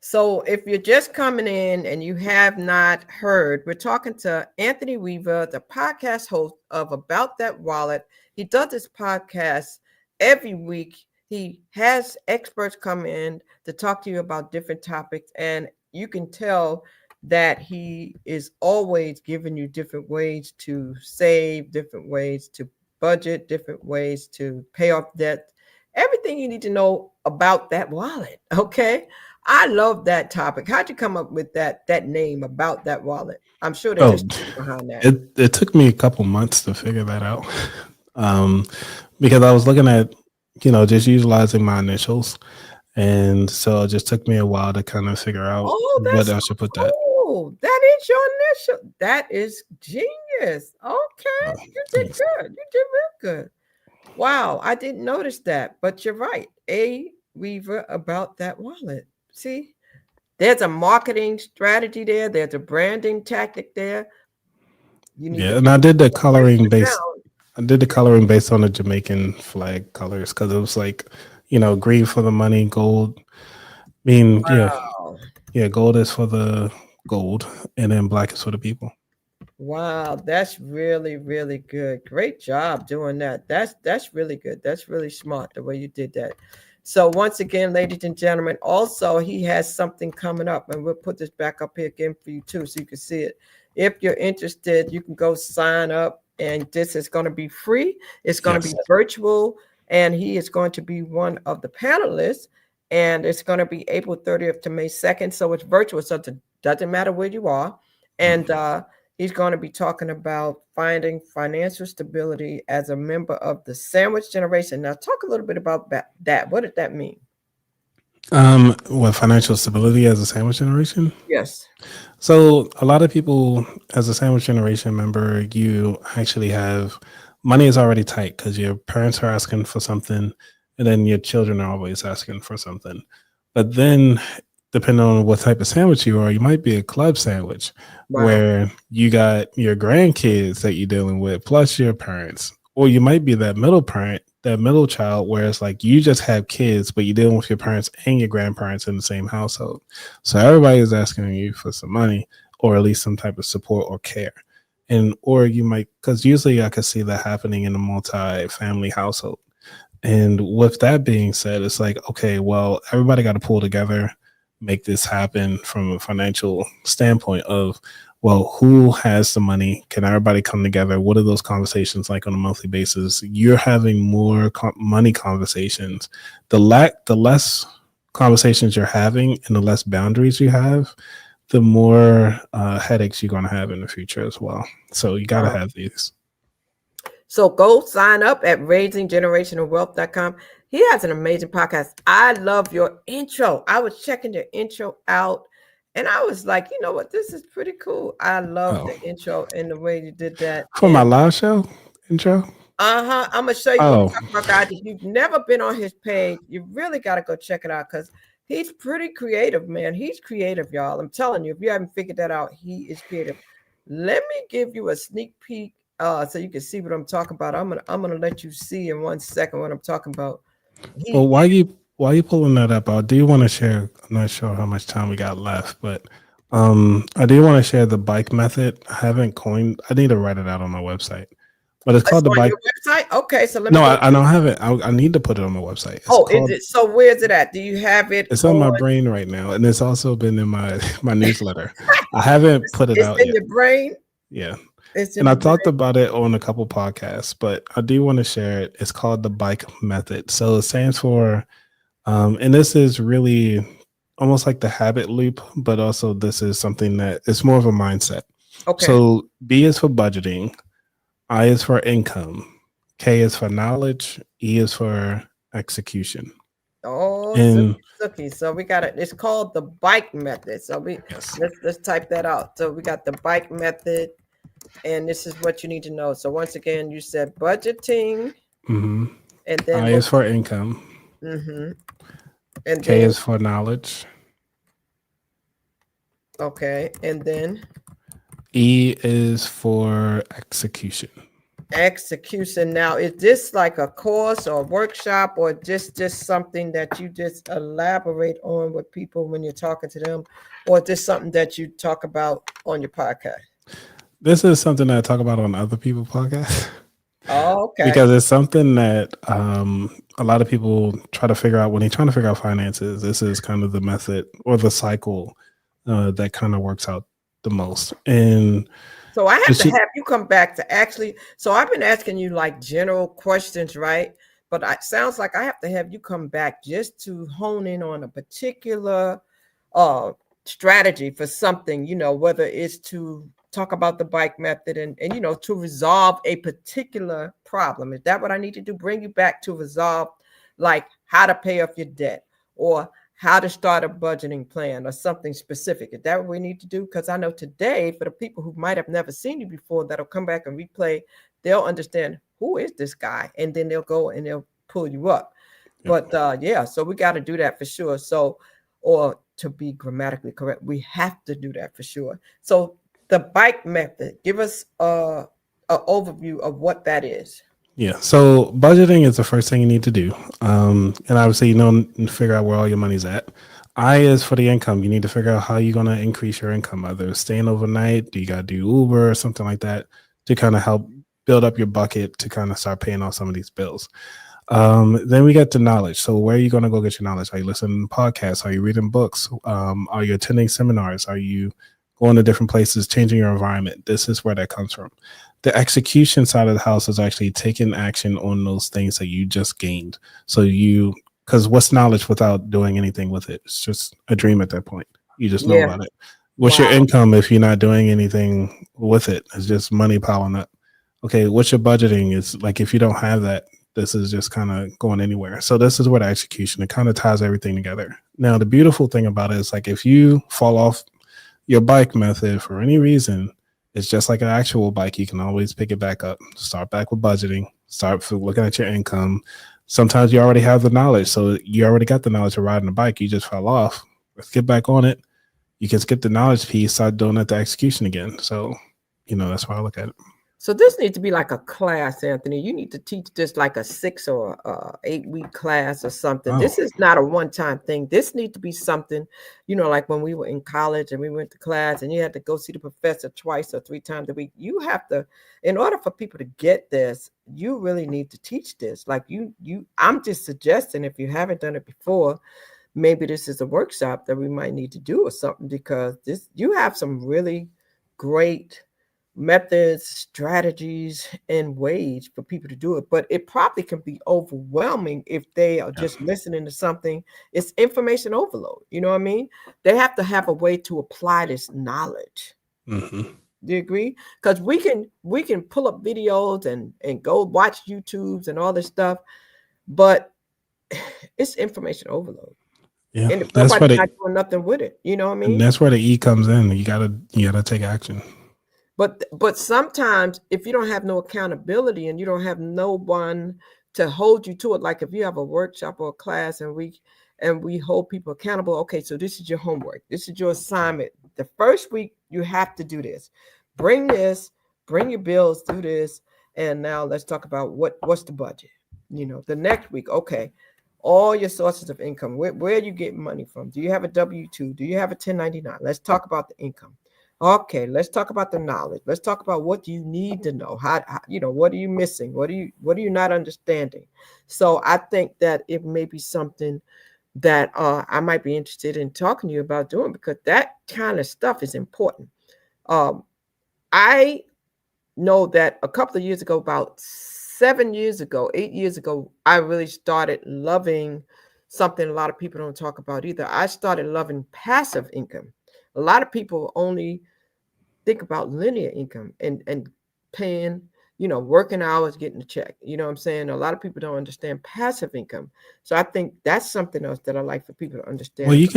So if you're just coming in and you have not heard, we're talking to Anthony Weaver, the podcast host of About That Wallet. He does this podcast every week. He has experts come in to talk to you about different topics, and you can tell that he is always giving you different ways to save, different ways to budget, different ways to pay off debt, everything you need to know about that wallet. Okay. I love that topic. How'd you come up with that name, About That Wallet? I'm sure there's behind that. It took me a couple months to figure that out. Because I was looking at, just utilizing my initials. And so it just took me a while to kind of figure out what I should put that. Oh, that is your initial. That is genius. Okay. You did good. You did real good. Wow. I didn't notice that, but you're right. A Weaver, About That Wallet. See, there's a marketing strategy there. There's a branding tactic there. And I did the coloring based. I did the coloring based on the Jamaican flag colors because it was like, green for the money, gold. Wow. Gold is for the gold, and then black is for the people. Wow, that's really, really good. Great job doing that. That's really good. That's really smart the way you did that. So once again, ladies and gentlemen, also he has something coming up, and we'll put this back up here again for you too, so you can see it. If you're interested, you can go sign up, and this is going to be free. It's going to be virtual, and he is going to be one of the panelists, and it's going to be April 30th to May 2nd. So it's virtual, so it doesn't matter where you are. And he's going to be talking about finding financial stability as a member of the sandwich generation. Now, talk a little bit about that. What did that mean? What, financial stability as a sandwich generation? Yes. So a lot of people as a sandwich generation member, you actually have money is already tight because your parents are asking for something, and then your children are always asking for something. But then depending on what type of sandwich you are, you might be a club sandwich where you got your grandkids that you're dealing with, plus your parents. Or you might be that middle parent, that middle child, where it's like you just have kids, but you're dealing with your parents and your grandparents in the same household. So everybody is asking you for some money, or at least some type of support or care. And or you might, because usually I could see that happening in a multi-family household. And with that being said, it's like, okay, well, everybody got to pull together, make this happen from a financial standpoint of, well, who has the money? Can everybody come together? What are those conversations like on a monthly basis? You're having more money conversations. The less conversations you're having and the less boundaries you have, the more headaches you're going to have in the future as well. So you got to have these. So go sign up at raisinggenerationalwealth.com. He has an amazing podcast. I love your intro. I was checking your intro out and I was like, you know what? This is pretty cool. I love the intro and the way you did that. For my live show intro? I'm going to show you what I'm talking about, guys. If you've never been on his page, you really got to go check it out because he's pretty creative, man. He's creative, y'all. I'm telling you, if you haven't figured that out, he is creative. Let me give you a sneak peek so you can see what I'm talking about. I'm gonna let you see in 1 second what I'm talking about. Well, while you pulling that up, I do want to share. I'm not sure how much time we got left, but I do want to share the bike method. I haven't coined. I need to write it out on my website, but it's called the bike. Your website? Okay, so let me. No, I don't have it. I need to put it on my website. Is it? So where's it at? Do you have it? It's on my brain right now, and it's also been in my newsletter. I haven't put it out. It's in your brain. Yeah. And I talked about it on a couple podcasts, but I do want to share it. It's called the bike method. So it stands for, and this is really almost like the habit loop, but also this is something that it's more of a mindset. Okay. So B is for budgeting, I is for income, K is for knowledge, E is for execution. Oh, and so we got it. It's called the bike method. So let's type that out. So we got the bike method. And this is what you need to know. So once again, you said budgeting, and then I is for income, and K is for knowledge. Okay, and then E is for execution. Execution. Now, is this like a course or a workshop, or just something that you just elaborate on with people when you're talking to them, or is this something that you talk about on your podcast? This is something that I talk about on other people's podcasts. Oh, okay. Because it's something that a lot of people try to figure out when they're trying to figure out finances. This is kind of the method or the cycle that kind of works out the most. And so I have to have you come back to actually. So I've been asking you like general questions, right? But it sounds like I have to have you come back just to hone in on a particular strategy for something, whether it's to talk about the bike method and to resolve a particular problem. Is that what I need to do? Bring you back to resolve, like how to pay off your debt or how to start a budgeting plan or something specific. Is that what we need to do? Because I know today, for the people who might have never seen you before, that'll come back and replay, they'll understand who is this guy, and then they'll go and they'll pull you up. But so we got to do that for sure. So, or to be grammatically correct, we have to do that for sure. So the bike method, give us an overview of what that is. Yeah. So budgeting is the first thing you need to do. And obviously, figure out where all your money's at. I is for the income. You need to figure out how you're going to increase your income, either staying overnight, do you got to do Uber or something like that to kind of help build up your bucket to kind of start paying off some of these bills. Then we get to knowledge. So where are you going to go get your knowledge? Are you listening to podcasts? Are you reading books? Are you attending seminars? Are you going to different places, changing your environment? This is where that comes from. The execution side of the house is actually taking action on those things that you just gained. So because what's knowledge without doing anything with it? It's just a dream at that point. You just know about it. What's your income if you're not doing anything with it? It's just money piling up. Okay, what's your budgeting? Is like if you don't have that, this is just kind of going anywhere. So this is where the execution, it kind of ties everything together. Now, the beautiful thing about it is like if you fall off your bike method for any reason, it's just like an actual bike. You can always pick it back up. Start back with budgeting. Start looking at your income. Sometimes you already have the knowledge. So you already got the knowledge of riding a bike. You just fell off. Let's get back on it. You can skip the knowledge piece, start doing it the execution again. So, that's why I look at it. So this needs to be like a class, Anthony. You need to teach this like a 6 or 8 week class or something. Oh. This is not a one-time thing. This needs to be something, like when we were in college and we went to class and you had to go see the professor twice or 3 times a week. You have to, in order for people to get this, you really need to teach this. Like I'm just suggesting, if you haven't done it before, maybe this is a workshop that we might need to do or something, because you have some really great methods, strategies, and ways for people to do it. But it probably can be overwhelming if they are just listening to something. It's information overload. You know what I mean? They have to have a way to apply this knowledge. Mm-hmm. Do you agree? Because we can pull up videos and go watch YouTubes and all this stuff, but it's information overload. Yeah, And if that's nobody's what not doing nothing with it, you know what I and mean? that's where the E comes in. You gotta take action. But sometimes if you don't have no accountability and you don't have no one to hold you to it, like if you have a workshop or a class and we hold people accountable, okay, so this is your homework, this is your assignment. The first week you have to do this. Bring your bills, do this, and now let's talk about what's the budget. The next week, okay, all your sources of income. Where you get money from? Do you have a W-2? Do you have a 1099? Let's talk about the income. Okay, let's talk about the knowledge. Let's talk about what you need to know. How what are you missing? What are you not understanding? So I think that it may be something that I might be interested in talking to you about doing, because that kind of stuff is important. I know that a couple of years ago, about 7 years ago, 8 years ago, I really started loving something a lot of people don't talk about either. I started loving passive income. A lot of people only think about linear income and paying, working hours, getting a check. You know what I'm saying? A lot of people don't understand passive income. So I think that's something else that I like for people to understand. Well, you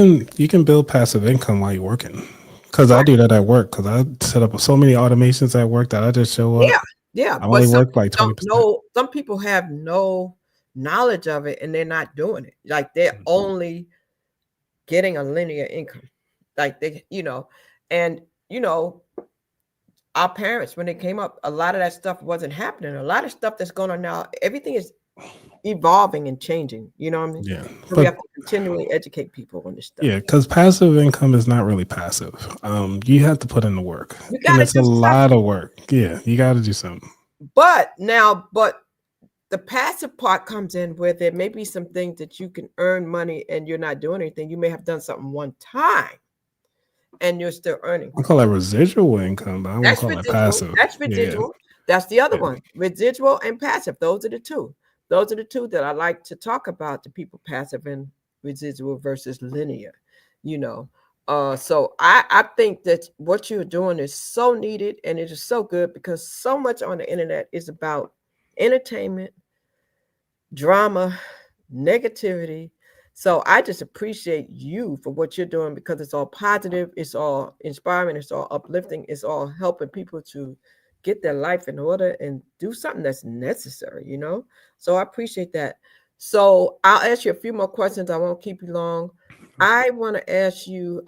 can build passive income while you're working. Because I do that at work. Because I set up so many automations at work that I just show up. Yeah. I only work like 20%. No, some people have no knowledge of it and they're not doing it. Like they're only getting a linear income. Like and our parents, when they came up, a lot of that stuff wasn't happening. A lot of stuff that's going on now, everything is evolving and changing. You know what I mean? Yeah. So we have to continually educate people on this stuff. Yeah, because passive income is not really passive. You have to put in the work. And it's a lot of work. Yeah, you got to do something. But the passive part comes in where there may be some things that you can earn money and you're not doing anything. You may have done something one time and you're still earning. I call that residual income, but I won't call it passive. That's residual. Yeah. That's the other one. Residual and passive. Those are the two. Those are the two that I like to talk about to people, passive and residual versus linear, So I think that what you're doing is so needed and it is so good, because so much on the internet is about entertainment, drama, negativity. So I just appreciate you for what you're doing, because it's all positive, it's all inspiring, it's all uplifting, it's all helping people to get their life in order and do something that's necessary, So I appreciate that. So I'll ask you a few more questions. I won't keep you long. I want to ask you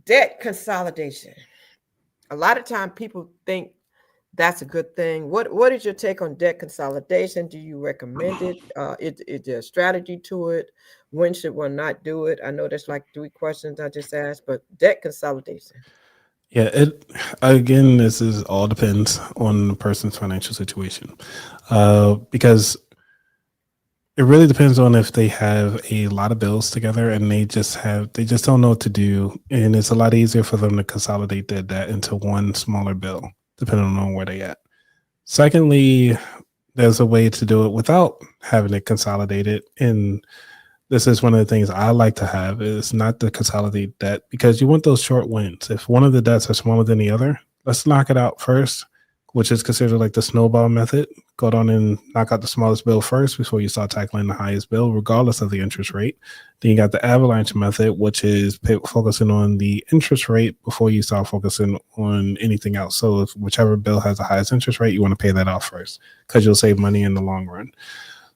debt consolidation. A lot of time people think that's a good thing. What is your take on debt consolidation? Do you recommend it? Is there a strategy to it? When should one not do it? I know that's like 3 questions I just asked, but debt consolidation. Yeah, this is all depends on the person's financial situation, because it really depends on if they have a lot of bills together and they just don't know what to do, and it's a lot easier for them to consolidate their debt into one smaller bill, depending on where they at. Secondly, there's a way to do it without having it consolidated, and this is one of the things I like to have, is not to consolidate debt, because you want those short wins. If one of the debts are smaller than the other, let's knock it out first, which is considered like the snowball method. Go down and knock out the smallest bill first before you start tackling the highest bill, regardless of the interest rate. Then you got the avalanche method, which is focusing on the interest rate before you start focusing on anything else. So if whichever bill has the highest interest rate, you want to pay that off first, because you'll save money in the long run.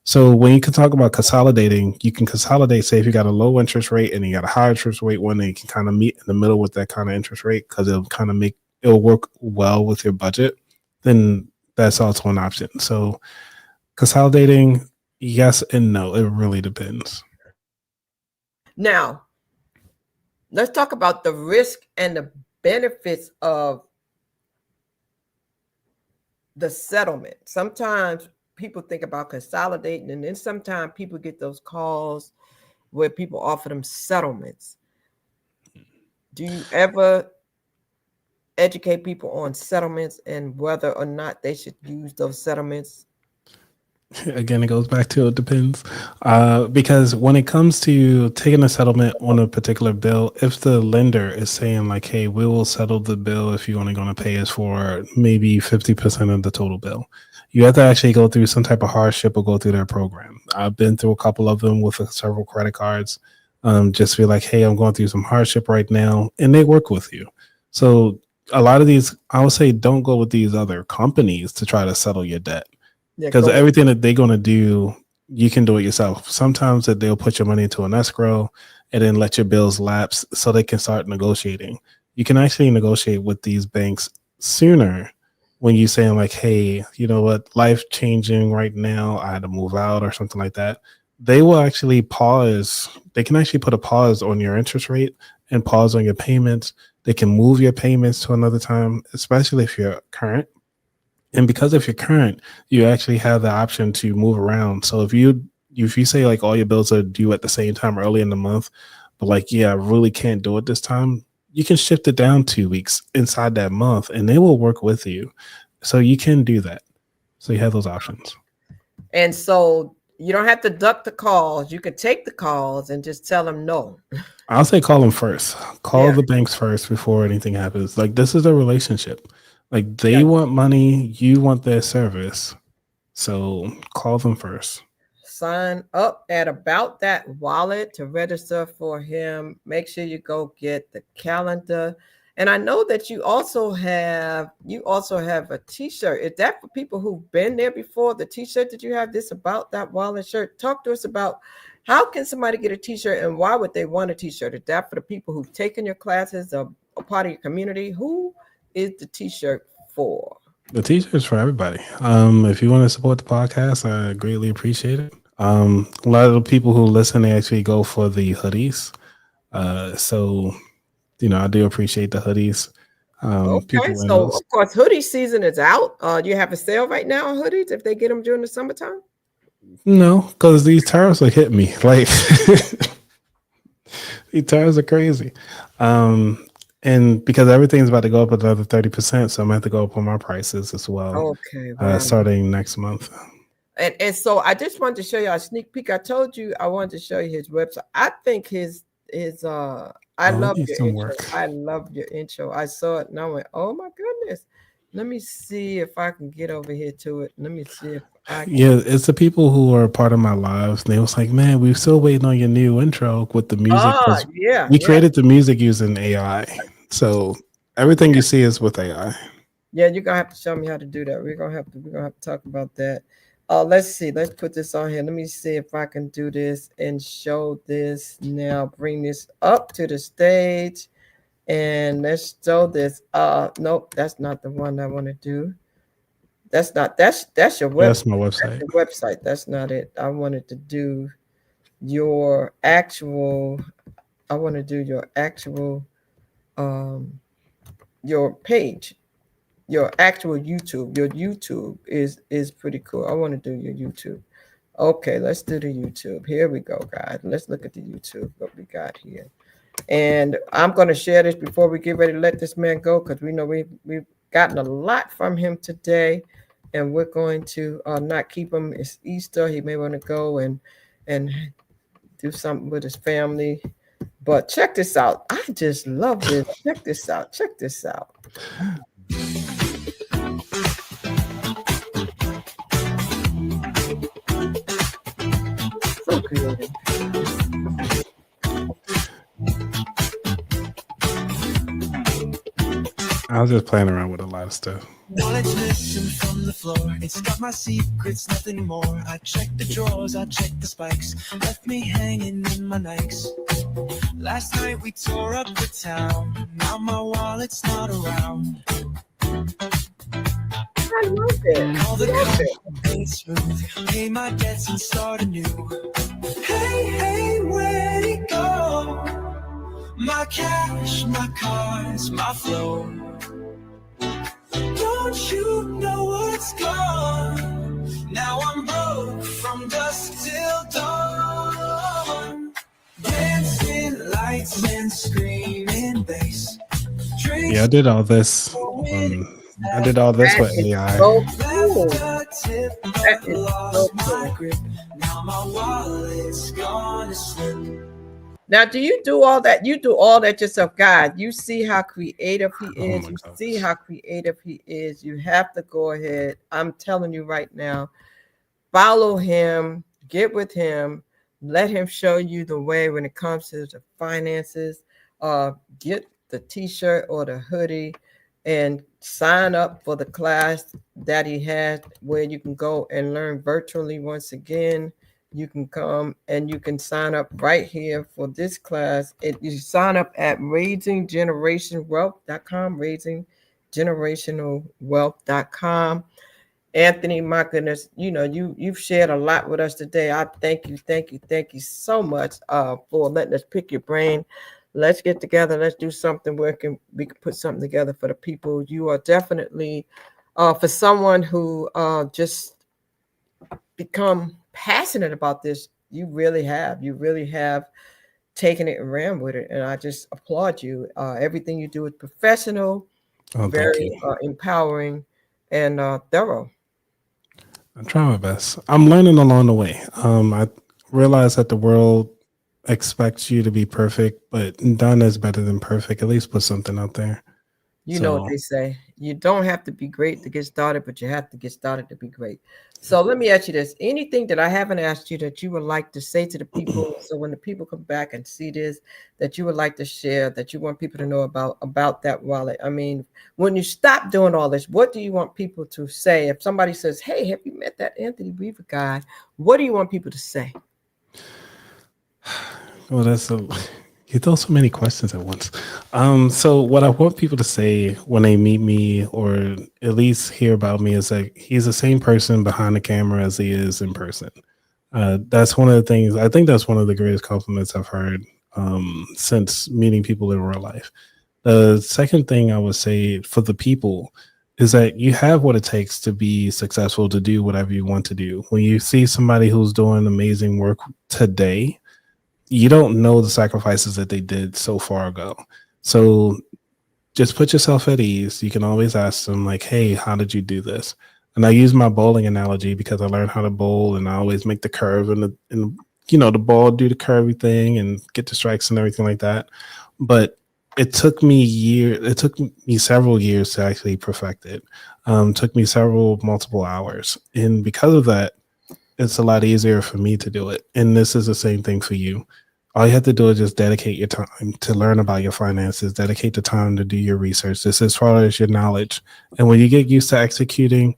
So when you can talk about consolidating, you can consolidate, say if you got a low interest rate and you got a high interest rate one, then you can kind of meet in the middle with that kind of interest rate, because it'll work well with your budget. Then that's also an option. So consolidating, yes and no, it really depends. Now, let's talk about the risk and the benefits of the settlement. Sometimes people think about consolidating, and then sometimes people get those calls where people offer them settlements. Do you ever educate people on settlements and whether or not they should use those settlements? Again, it goes back to it depends. Because when it comes to taking a settlement on a particular bill, if the lender is saying like, hey, we will settle the bill if you're only going to pay us for maybe 50% of the total bill, you have to actually go through some type of hardship or go through their program. I've been through a couple of them with several credit cards. Just be like, hey, I'm going through some hardship right now, and they work with you. So a lot of these, I would say, don't go with these other companies to try to settle your debt. Because everything that they're going to do, you can do it yourself. Sometimes that they'll put your money into an escrow and then let your bills lapse so they can start negotiating. You can actually negotiate with these banks sooner when you're saying like, hey, you know what, life changing right now, I had to move out or something like that. They will actually pause. They can actually put a pause on your interest rate and pause on your payments. They can move your payments to another time, especially if you're current. And because if you're current, you actually have the option to move around. So if you say like all your bills are due at the same time early in the month, but like, yeah, I really can't do it this time, you can shift it down 2 weeks inside that month and they will work with you. So you can do that. So you have those options. And so you don't have to duck the calls. You can take the calls and just tell them no. I'll say call them first. Call the banks first before anything happens. Like this is a relationship. Like they want money, you want their service. So call them first. Sign up at About That Wallet to register for him. Make sure you go get the calendar. And I know that you also have a t-shirt. Is that for people who've been there before? The t-shirt that you have, this About That Wallet shirt. Talk to us about how can somebody get a t-shirt and why would they want a t-shirt? Is that for the people who've taken your classes or a part of your community? Who is the t-shirt for? The t-shirt's for everybody. If you want to support the podcast, I greatly appreciate it. A lot of the people who listen, they actually go for the hoodies. So, you know, I do appreciate the hoodies. Okay, so of course, hoodie season is out. Do you have a sale right now on hoodies if they get them during the summertime? No, because these tariffs are hitting me. Like, these tariffs are crazy. And because everything's about to go up another 30%, so I'm going to have to go up on my prices as well. Okay. Wow. Starting next month. And so I just wanted to show you a sneak peek. I told you I wanted to show you his website. I think his I love your intro. I love your intro. I saw it and I went, oh my goodness. Let me see if I can get over here to it. Let me see if I can. Yeah, it's the people who are part of my lives. They was like, man, we're still waiting on your new intro with the music. We created the music using AI. So everything you see is with AI. Yeah, you're gonna have to show me how to do that. We're gonna have to talk about that. Let's see. Let's put this on here. Let me see if I can do this and show this now. Bring this up to the stage. And let's show this. Nope, that's not the one I want to do. That's your website. That's my website. That's your website. That's not it. I wanted to do your actual. I want to do your actual. Your page, your actual YouTube. Your YouTube is pretty cool. I want to do your YouTube. Okay, let's do the YouTube. Here we go, guys. Let's look at the YouTube. What we got here. And I'm going to share this before we get ready to let this man go, because we know we've gotten a lot from him today, and we're going to not keep him. It's Easter. He may want to go and do something with his family. But check this out. I just love this. Check this out. Check this out. So creative. I was just playing around with a lot of stuff. Wallet's missing from the floor. It's got my secrets, nothing more. I checked the drawers, I checked the spikes. Left me hanging in my Nikes. Last night we tore up the town. Now my wallet's not around. I love it. All the company's smooth. Pay my debts and start anew. Hey, where'd it go? My cash, my cars, my flow. Don't you know what's gone? Now I'm broke from dusk till dawn. Dancing lights and screaming base. Yeah, I did all this. I did all this That with is AI. so cool. Left the tip, That but is lost so my cool. grip. Now my wallet's gonna slip. Now, do you do all that? You do all that yourself, God. You see how creative he Oh is. my You gosh. see how creative he is. You have to go ahead. I'm telling you right now, follow him, get with him, let him show you the way when it comes to the finances. Get the t-shirt or the hoodie and sign up for the class that he has where you can go and learn virtually once again. You can come and you can sign up right here for this class. You sign up at raisinggenerationwealth.com, raisinggenerationalwealth.com. Anthony, my goodness, you've shared a lot with us today. I thank you so much for letting us pick your brain. Let's get together. Let's do something where we can put something together for the people. You are definitely for someone who just become passionate about this. You really have taken it and ran with it, and I just applaud you. Everything you do is professional, Oh, thank very you. empowering, and thorough. I'm trying my best. I'm learning along the way. I realize that the world expects you to be perfect, but done is better than perfect. At least put something out there. You know what So they say. You don't have to be great to get started, but you have to get started to be great. So let me ask you this. Anything that I haven't asked you that you would like to say to the people, so when the people come back and see this, that you would like to share, that you want people to know about that wallet? I mean, when you stop doing all this, what do you want people to say? If somebody says, hey, have you met that Anthony Weaver guy? What do you want people to say? well, you throw so many questions at once. So what I want people to say when they meet me or at least hear about me is that he's the same person behind the camera as he is in person. That's one of the things. I think that's one of the greatest compliments I've heard since meeting people in real life. The second thing I would say for the people is that you have what it takes to be successful, to do whatever you want to do. When you see somebody who's doing amazing work today, you don't know the sacrifices that they did so far ago. So just put yourself at ease. You can always ask them, like, hey, how did you do this? And I use my bowling analogy because I learned how to bowl, and I always make the curve and the ball do the curvy thing and get the strikes and everything like that. But it took me several years to actually perfect it. Took me multiple hours. And because of that, it's a lot easier for me to do it. And this is the same thing for you. All you have to do is just dedicate your time to learn about your finances, dedicate the time to do your research. This as far as your knowledge. And when you get used to executing,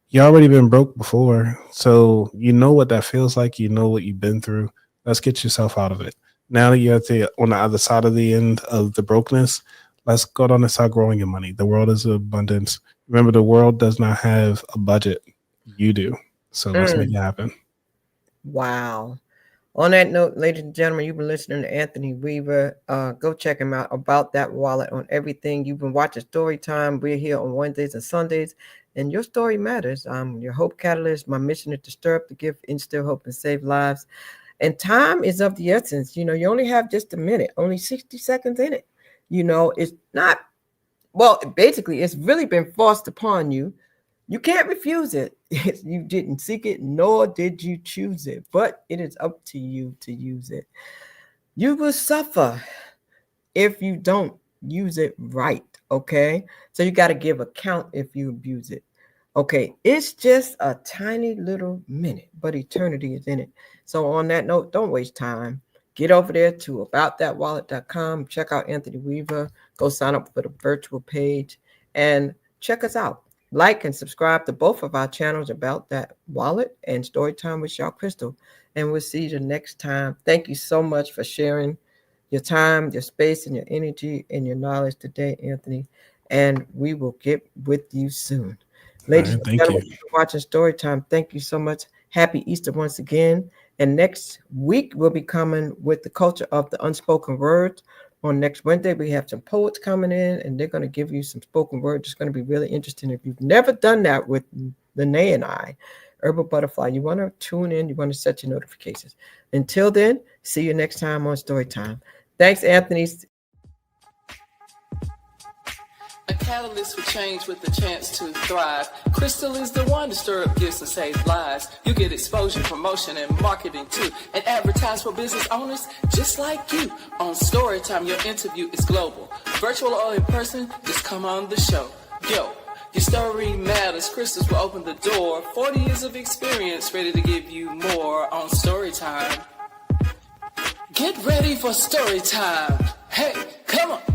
you already been broke before. So you know what that feels like. You know what you've been through. Let's get yourself out of it. Now that you're on the other side of the end of the brokenness, let's go down and start growing your money. The world is abundance. Remember, the world does not have a budget. You do. So let's make it happen. Wow. On that note, ladies and gentlemen, you've been listening to Anthony Weaver. Go check him out about that wallet on everything. You've been watching Story Time. We're here on Wednesdays and Sundays, and your story matters. I'm your Hope Catalyst. My mission is to stir up, to give, instill hope, and save lives. And time is of the essence. You only have just a minute, only 60 seconds in it. It's not, well, basically, it's really been forced upon you. You can't refuse it. You didn't seek it, nor did you choose it, but it is up to you to use it. You will suffer if you don't use it right, okay? So you got to give account if you abuse it. Okay, it's just a tiny little minute, but eternity is in it. So on that note, don't waste time. Get over there to aboutthatwallet.com. Check out Anthony Weaver. Go sign up for the virtual page and check us out. Like and subscribe to both of our channels, About That Wallet and Storytime with Shaw Crystal. And we'll see you the next time. Thank you so much for sharing your time, your space, and your energy and your knowledge today, Anthony. And we will get with you soon. Ladies and gentlemen, you've been watching Storytime. Thank you so much. Happy Easter once again. And next week, we'll be coming with the culture of the unspoken word. On next Wednesday, we have some poets coming in, and they're going to give you some spoken word. It's going to be really interesting. If you've never done that with Lene and I, Herbal Butterfly, you want to tune in. You want to set your notifications. Until then, see you next time on Storytime. Thanks, Anthony. catalyst for change with the chance to thrive. Crystal is the one to stir up gifts and save lives. You get exposure, promotion, and marketing too. And advertise for business owners just like you. On Storytime, your interview is global. Virtual or in person, just come on the show. Yo, your story matters. Crystals will open the door. 40 years of experience, ready to give you more on Storytime. Get ready for Storytime. Hey, come on.